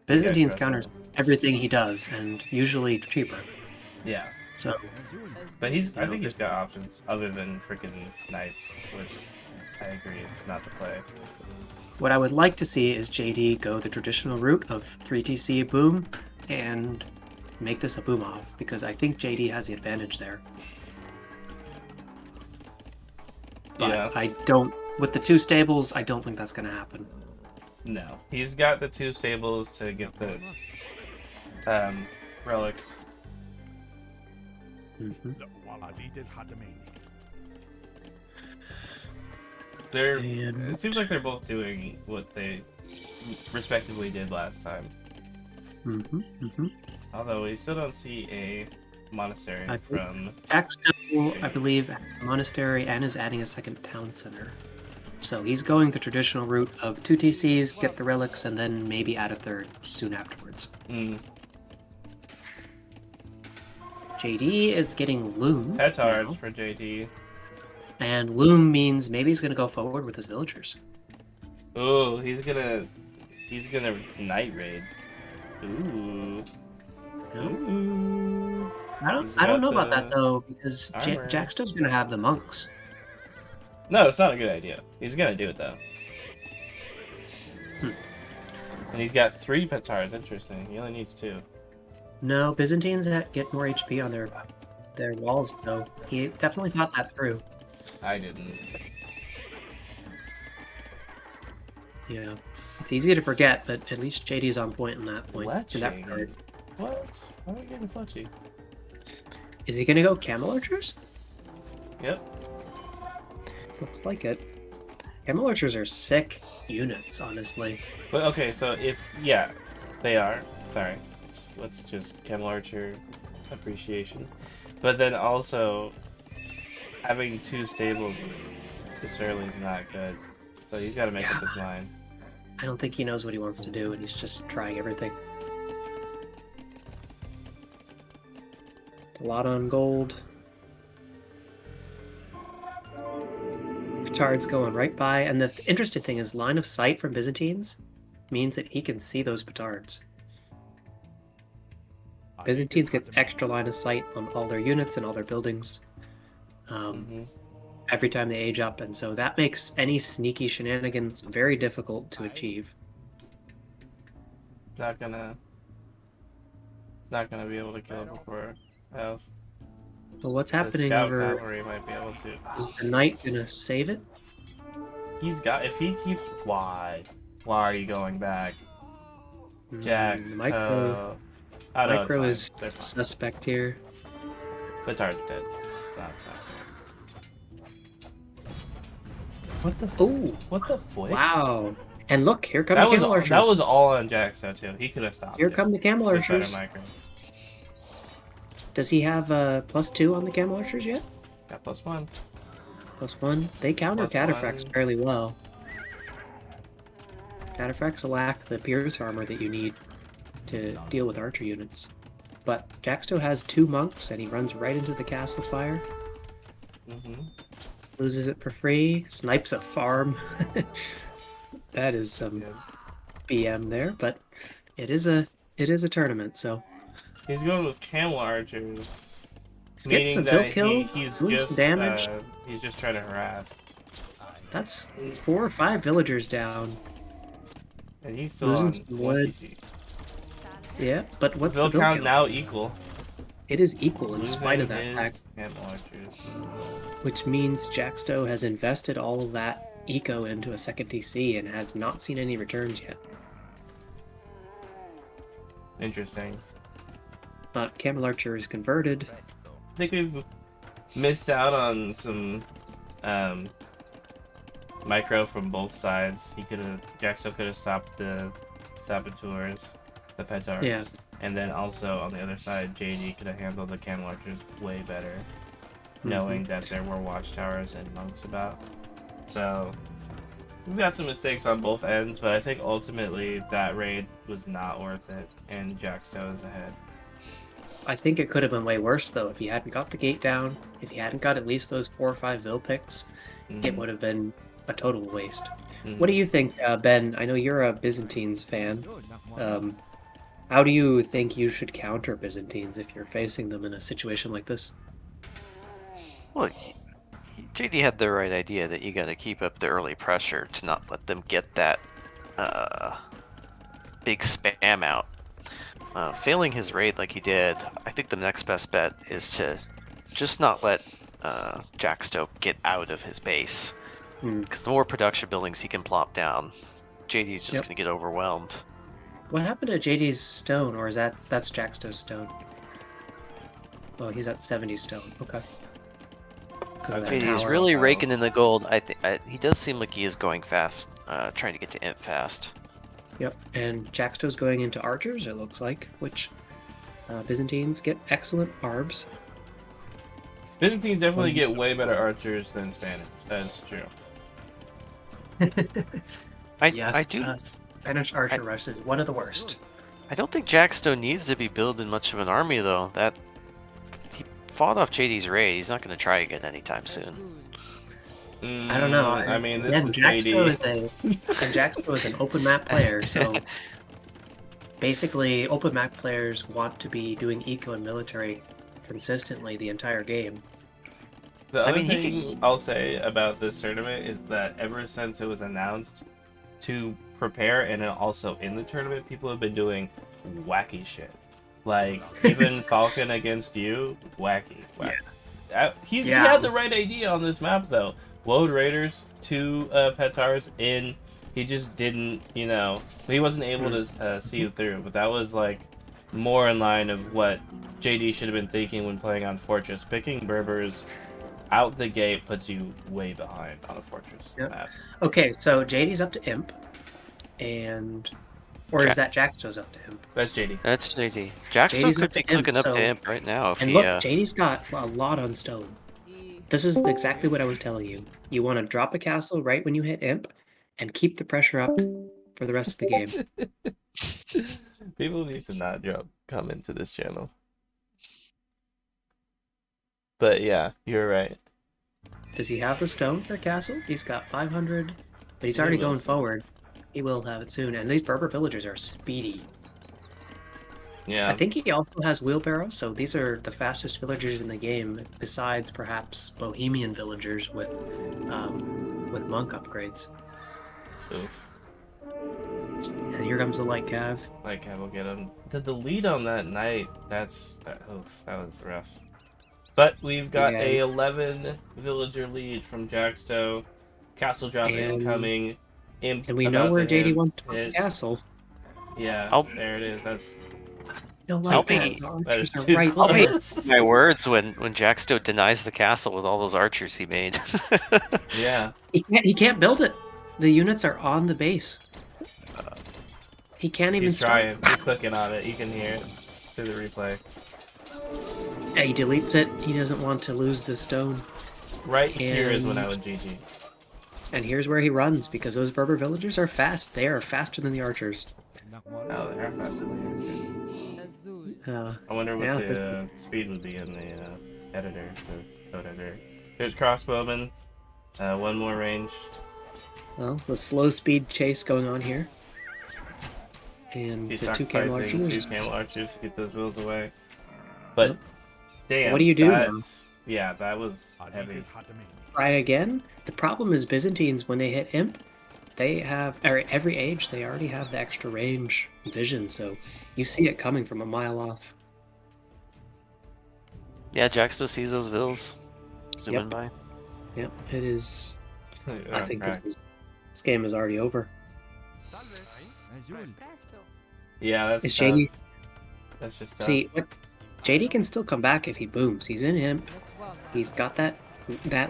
Byzantines Yeah, counters everything he does, and usually cheaper. Yeah, So but I think he's got options other than freaking knights, which I agree is not the play. what I would like to see is JD go the traditional route of 3TC boom and make this a boom off, because I think JD has the advantage there. But Yeah. I don't, with the two stables, I don't think that's going to happen. No, he's got the two stables to get the relics. They're. And- It seems like they're both doing what they respectively did last time. Although we still don't see a monastery I think- from. Jaxto, I believe, has a monastery and is adding a second town center. So he's going the traditional route of 2 TCs, get the relics, and then maybe add a third soon afterwards. JD is getting Loom. Petards now, for JD. and Loom means maybe he's going to go forward with his villagers. Ooh, he's gonna night raid. Ooh. No? Ooh. I don't know about that the though, because armor. Jaxto's going to have the monks. No, it's not a good idea. He's gonna do it though. And he's got 3 petards. Interesting. He only needs 2. No, Byzantines get more HP on their walls, so he definitely thought that through. I didn't. Yeah, it's easy to forget, but at least JD's on point in that point. In that Fletching. regard. What? Why are we getting fletchy? Is he gonna go camel archers? Yep. Looks like it. Camel archers are sick units, honestly. But okay, so they are. Sorry. Let's just camel archer appreciation. But then also having 2 stables necessarily is not good. So he's got to make up his mind. I don't think he knows what he wants to do, and he's just trying everything. A lot on gold. Petard's going right by, and the interesting thing is line of sight from Byzantines means that he can see those petards. Byzantines gets extra line of sight on all their units and all their buildings every time they age up, and so that makes any sneaky shenanigans very difficult to achieve. It's not gonna be able to kill before health. But what's The happening scout over? cavalry might be able to. Is the knight gonna save it? He's got. If he keeps. Why are you going back? Jax. The micro Oh, no, micro it's is fine. They're fine. suspect here. Petard's dead. Stop. What the? Oh, What the flick? wow! And look, here come That the was camel archers. that was all on Jaxto too. He could have stopped. Here it come the camel with better archers. micro. Does he have a +2 on the camel archers yet? Got +1. +1. They counter +1. cataphracts fairly well. Cataphracts lack the pierce armor that you need to deal with archer units. But Jaxto has 2 monks, and he runs right into the castle fire. Loses it for free. Snipes a farm. That is some BM there, but it is a tournament, so He's going with camel archers, let's get meaning some Vil that kills, he's doing some damage. just trying to harass. That's 4 or 5 villagers down. And he's still Losing on some 1 wood. TC. Yeah, but what's Vil the Vil count kill? now equal. It is equal in Losing spite of that his fact, camel archers. which means Jaxto has invested all of that eco into a second TC and has not seen any returns yet. Interesting. But Camel Archer is converted. I think we've missed out on some micro from both sides. Jaxto could have stopped the saboteurs, the petards. Yeah. And then also on the other side, JD could have handled the camel archers way better, knowing that there were watchtowers and monks about. So we've got some mistakes on both ends, but I think ultimately that raid was not worth it, and Jaxto is ahead. I think it could have been way worse though if he hadn't got the gate down. If he hadn't got at least those 4 or 5 Vil picks, it would have been a total waste. What do you think, Ben? I know you're a Byzantines fan. How do you think you should counter Byzantines if you're facing them in a situation like this? Well, JD had the right idea that you got to keep up the early pressure to not let them get that big spam out. Failing his raid like he did, I think the next best bet is to just not let Jaxto get out of his base. Because the more production buildings he can plop down, JD's just going to get overwhelmed. What happened to JD's stone, or is that's Jaxto's stone? Oh, he's at 70 stone. Okay. JD's really raking in the gold. I think he does seem like he is going fast, trying to get to Imp fast. Yep, and Jaxto's going into archers, it looks like, which Byzantines get excellent arbs. Byzantines definitely get way better archers than Spanish. That is true. I do. Spanish archer rush is one of the worst. I don't think Jaxto needs to be building much of an army though. That he fought off JD's raid. He's not going to try again anytime soon. I don't know. I mean, this is Jaxto JD. Jaxto is an open map player, so basically, open map players want to be doing eco and military consistently the entire game. The other thing I'll say about this tournament is that ever since it was announced to prepare, and then also in the tournament, people have been doing wacky shit. Like, even Falcon against you, wacky. Yeah. He had the right idea on this map, though. Load Raiders, 2 Petars in. He just didn't, he wasn't able to see it through. But that was, like, more in line of what JD should have been thinking when playing on Fortress. Picking Berbers out the gate puts you way behind on a Fortress map. Okay, so JD's up to Imp, or is that Jaxto's up to Imp? That's JD. That's JD. Jaxto could be clicking up to Imp right now. Look, JD's got a lot on stone. This is exactly what I was telling you. You want to drop a castle right when you hit Imp, and keep the pressure up for the rest of the game. People need to not come into this channel. But yeah, you're right. Does he have the stone for a castle? He's got 500, but he's already going forward. He will have it soon, and these Berber villagers are speedy. Yeah. I think he also has wheelbarrow, so these are the fastest villagers in the game, besides perhaps Bohemian villagers with monk upgrades. Oof. And here comes the light cav. Light cav will get him. The lead on that night, that was rough. But we've got a 11 villager lead from Jaxto. Castle drop incoming. And we know where JD wants to put the castle. Yeah, there it is. That's. I'll be my words when Jaxto denies the castle with all those archers he made. Yeah. He can't build it. The units are on the base. He can't even trying. He's clicking on it. You can hear it through the replay. Yeah, he deletes it. He doesn't want to lose the stone. Here is when I would GG. And here's where he runs, because those Berber villagers are fast. They are faster than the archers. Oh, they are faster than the archers. I wonder what the speed would be in the editor, the code editor. Here's crossbowman. One more range. Well, the slow speed chase going on here. And He's the 2 camel sacrificing archers. 2 camel archers to get those vills away. But Yep. damn, What do you do now? Yeah, that was heavy. Try again. The problem is Byzantines, when they hit imp, they have, or every age, they already have the extra range vision, so you see it coming from a mile off. Yeah, Jaxto sees those vills zooming Yep. by. Yep, it is. They're I on think track. this game is already over. Yeah, that's Is tough. JD? That's just tough. See, what? JD can still come back if he booms. He's in imp. He's got that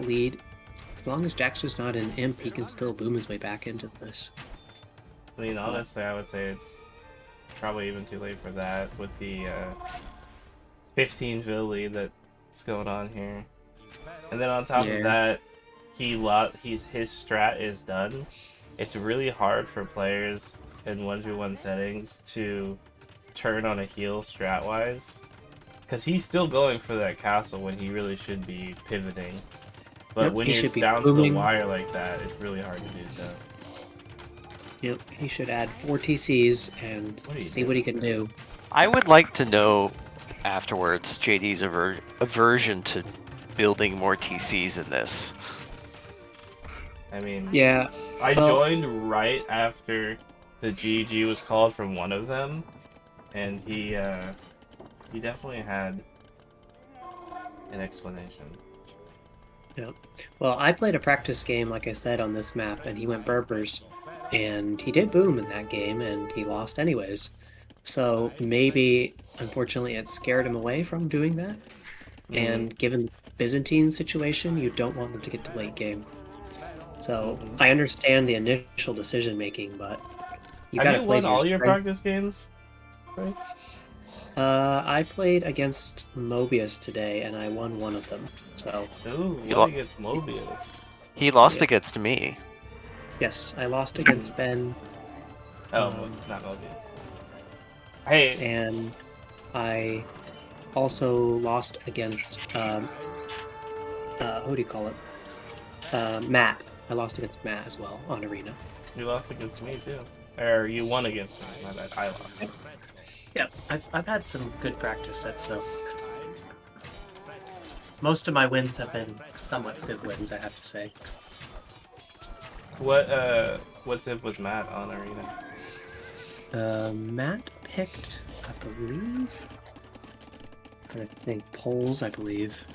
lead. As long as Jaxto's not in imp, he can still boom his way back into this. I mean, honestly, I would say it's probably even too late for that with the 15 vill lead that's going on here. And then on top of that, his strat is done. It's really hard for players in 1v1 settings to turn on a heal strat-wise. Because he's still going for that castle when he really should be pivoting. But Yep, when he you're should be down to the booming. wire like that, it's really hard to do so. Yep, he should add 4 TCs and What are you see what he can do. I would like to know afterwards JD's aversion to building more TCs in this. I mean, Yeah, I well- joined right after the GG was called from one of them, and he definitely had an explanation. well, I played a practice game, like I said, on this map, and he went Berbers, and he did boom in that game, and he lost anyways. So maybe, unfortunately, it scared him away from doing that. And given Byzantine situation, you don't want them to get to late game. So I understand the initial decision making, but you Have gotta you play won to all your strengths. practice games? Right? I played against Mobius today, and I won one of them. So Ooh, You what lo- against Mobius? He lost Yeah. against me. yes, I lost against Ben, Oh, not Mobius. Hey, and I also lost against who do you call it? Matt. I lost against Matt as well on Arena. you lost against me too. Or you won against me, my bad. I lost. Yeah, I've had some good practice sets though. Most of my wins have been somewhat civ wins, I have to say. What's it with Matt on Arena? Matt picked, I believe. I think polls, I believe.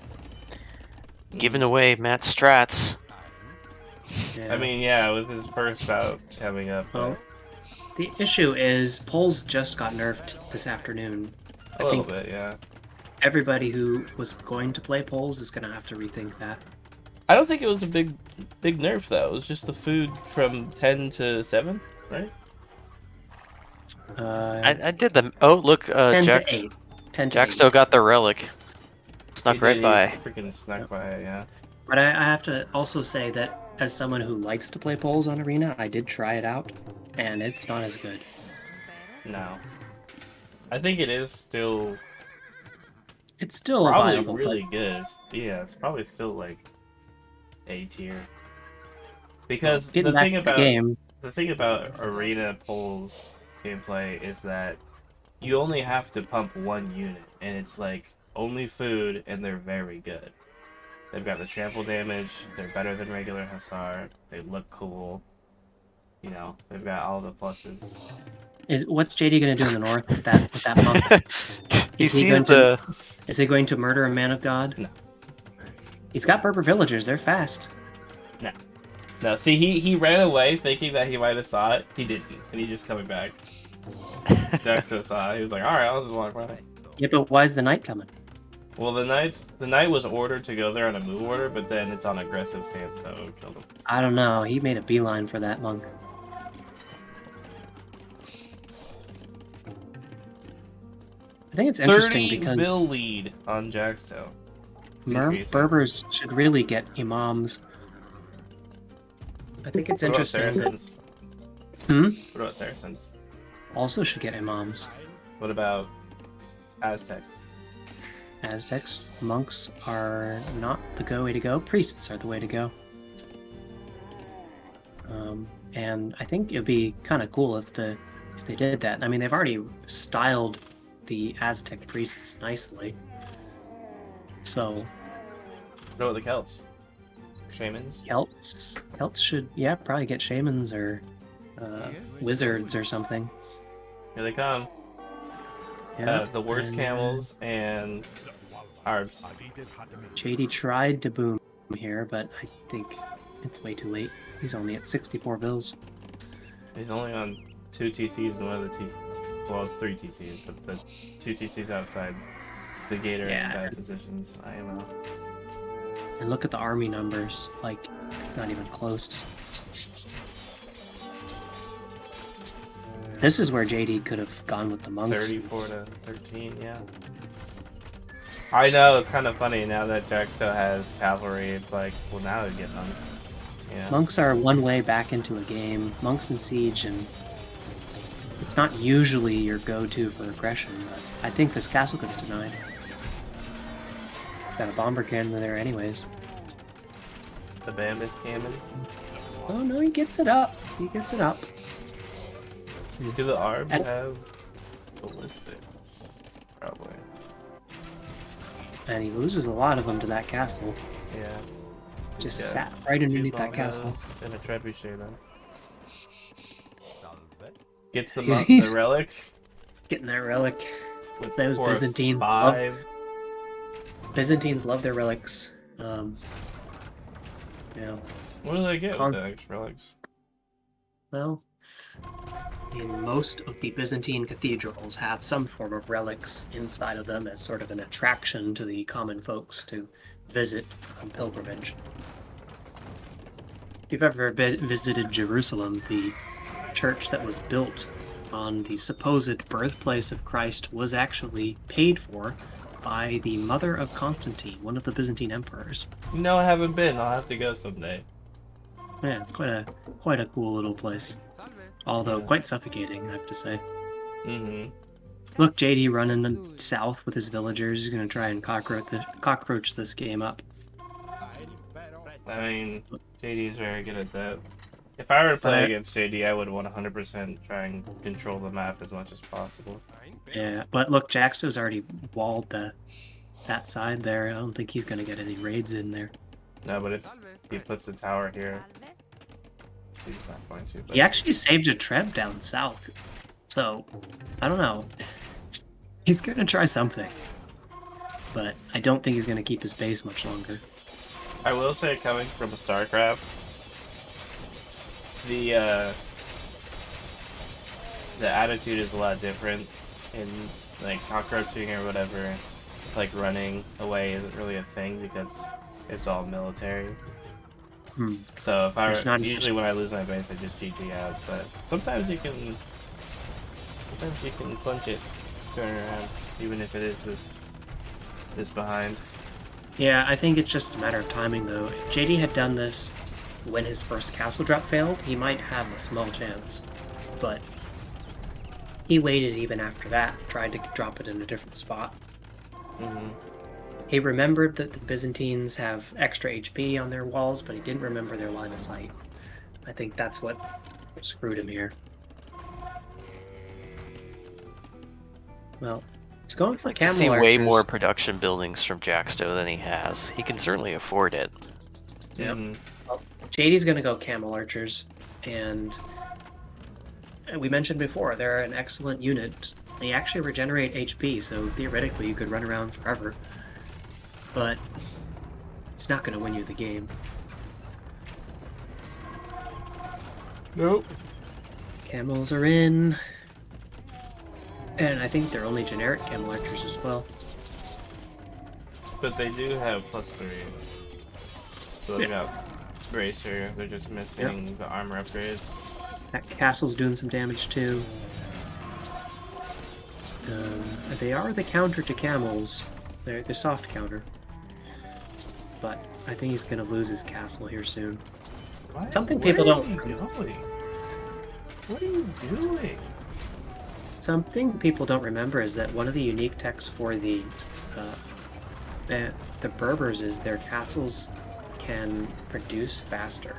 Giving away Matt's strats. Yeah. I mean, yeah, with his first bout coming up. Well, the issue is polls just got nerfed this afternoon. A little bit, yeah. Everybody who was going to play polls is going to have to rethink that. I don't think it was a big nerf though. It was just the food from 10 to 7, right? I did the. Oh, look, 10 to Jax, 8. 10 to Jaxto 8. got the relic. Snuck He right did, by. he freaking snuck by it, yeah. But I have to also say that as someone who likes to play polls on Arena, I did try it out, and it's not as good. No. I think it is still It's still probably viable, really good. Yeah, it's probably still like A tier. Because getting the back thing to the about game, Arena polls gameplay is that you only have to pump one unit, and it's like only food, and they're very good. They've got the trample damage. They're better than regular Hussar. They look cool. You know, they've got all the pluses. what's JD going to do in the north with that monk? He Is he sees going to- the. Is he going to murder a man of God? No. He's got Berber villagers. They're fast. No, see, he ran away thinking that he might have saw it. He didn't, and he's just coming back. Jaxto saw it. He was like, "All right, I'll just walk by." Yeah, but why is the knight coming? Well, the knight was ordered to go there on a move order, but then it's on aggressive stance, so it killed him. I don't know. He made a beeline for that monk. I think it's interesting 30 because bill lead on Jaxto. It's increasing. Berbers should really get imams. I think it's What about interesting that Saracens? What about Saracens? also should get imams. What about Aztecs? Aztecs, monks are not the way to go. Priests are the way to go. And I think it'd be kind of cool if the if they did that. I mean, they've already styled the Aztec priests nicely. So, What about the Celts? Shamans? Celts should, yeah, probably get shamans or wizards or something. Here they come. Yeah, The worst and, camels and arbs. JD tried to boom here, but I think it's way too late. He's only at 64 bills. He's only on 2 TCs and one of the well, 3 TCs, but the 2 TCs outside the gator and bad positions. IMO. And look at the army numbers. Like, it's not even close. This is where JD could have gone with the monks. 34 to 13, yeah. I know, it's kind of funny now that Jaxto has cavalry. It's like, well, now they get monks. Yeah. Monks are one way back into a game. Monks and siege, and it's not usually your go-to for aggression, but I think this castle gets denied. Got a bomber cannon there anyways. The Bambus cannon. Oh no, he gets it up. He gets it up. Do the arbs have ballistics? Probably. And he loses a lot of them to that castle. Yeah. Just Yeah. sat right 2 underneath that bomb castle. cannons and a trebuchet then. Gets the, He's- the relic. Getting that relic. With Those for Byzantines 5. Byzantines love their relics. Yeah. What do they get Con- with the extra relics? Well, in most of the Byzantine cathedrals have some form of relics inside of them as sort of an attraction to the common folks to visit on pilgrimage. If you've ever visited Jerusalem, the church that was built on the supposed birthplace of Christ was actually paid for by the mother of Constantine, one of the Byzantine emperors. No, I haven't been. I'll have to go someday. Yeah, it's quite a cool little place. Although quite suffocating, I have to say. Mm-hmm. Look, JD running south with his villagers. He's gonna try and cockroach this game up. I mean, JD is very good at that. If I were to play Uh, against JD, I would 100% try and control the map as much as possible. Yeah, but look, Jaxto's already walled that side there. I don't think he's gonna get any raids in there. No, but if he puts a tower here, he's not going to. But He actually saved a treb down south, so I don't know. He's gonna try something, but I don't think he's gonna keep his base much longer. I will say, coming from a StarCraft, the attitude is a lot different in like cockroaching or whatever. Like running away isn't really a thing because it's all military. So if I It's not usually when I lose my base, I just GG out. But sometimes you can punch it, turn around, even if it is this behind. Yeah, I think it's just a matter of timing, though. If JD had done this when his first castle drop failed, he might have a small chance. But he waited even after that, tried to drop it in a different spot. Mm-hmm. He remembered that the Byzantines have extra HP on their walls, but he didn't remember their line of sight. I think that's what screwed him here. Well, he's going for I camel see way archers. more production buildings from Jaxto than he has. He can certainly afford it. Yep. Mm-hmm. Well, JD's going to go camel archers, and we mentioned before, they're an excellent unit. They actually regenerate HP, so theoretically you could run around forever. But it's not going to win you the game. Nope. Camels are in. And I think they're only generic camel archers as well. But they do have +3. So they've got Bracer, they're just missing the armor upgrades. That castle's doing some damage too. They are the counter to camels. They're the soft counter. But I think he's going to lose his castle here soon. Something people Where don't- is he going? What are you doing? Something people don't remember is that one of the unique techs for the Berbers is their castles can produce faster.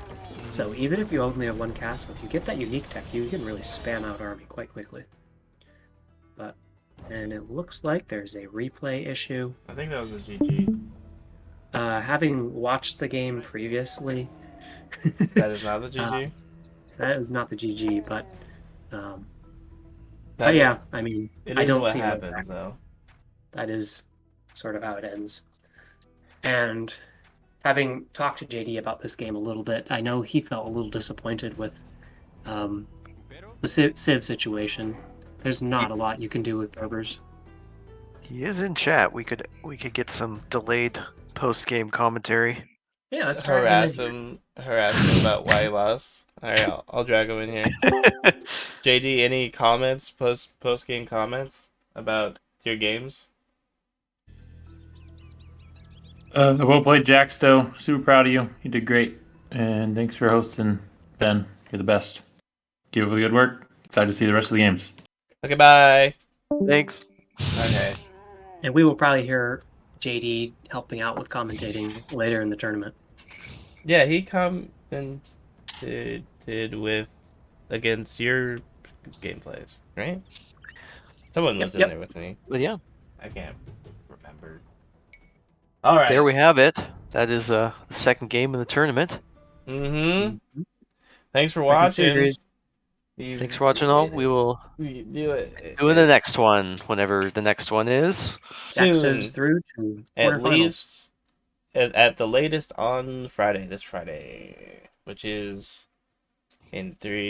So even if you only have one castle, if you get that unique tech, you can really spam out army quite quickly. And it looks like there's a replay issue. I think that was a GG. Having watched the game previously, That is not the GG. that is not the GG, but That- yeah, I mean, It I is don't what see happens, that. though. That is sort of how it ends. And having talked to JD about this game a little bit, I know he felt a little disappointed with the civ situation. There's not a lot you can do with Berbers. He is in chat. We could get some delayed post game commentary. Yeah, let's drag him in here. Harass him about why he lost. All right, I'll drag him in here. JD, any comments, post game comments about your games? Well played, Jaxto. Super proud of you. You did great. And thanks for hosting, Ben. You're the best. Keep up with the good work. Excited to see the rest of the games. Okay, bye. Thanks. Okay. And we will probably hear JD helping out with commentating later in the tournament. Yeah, he commented with against your gameplays, right? Someone was in Yep. there with me. But yeah, I can't remember. All right. there we have it. That is the second game of the tournament. Mm-hmm. Thanks for Second watching. series. Thanks for watching all. We will do it. do the next one whenever the next one is. Soon. Jaxto's through to At quarterfinals. least, at the latest on Friday, this Friday, which is in 3.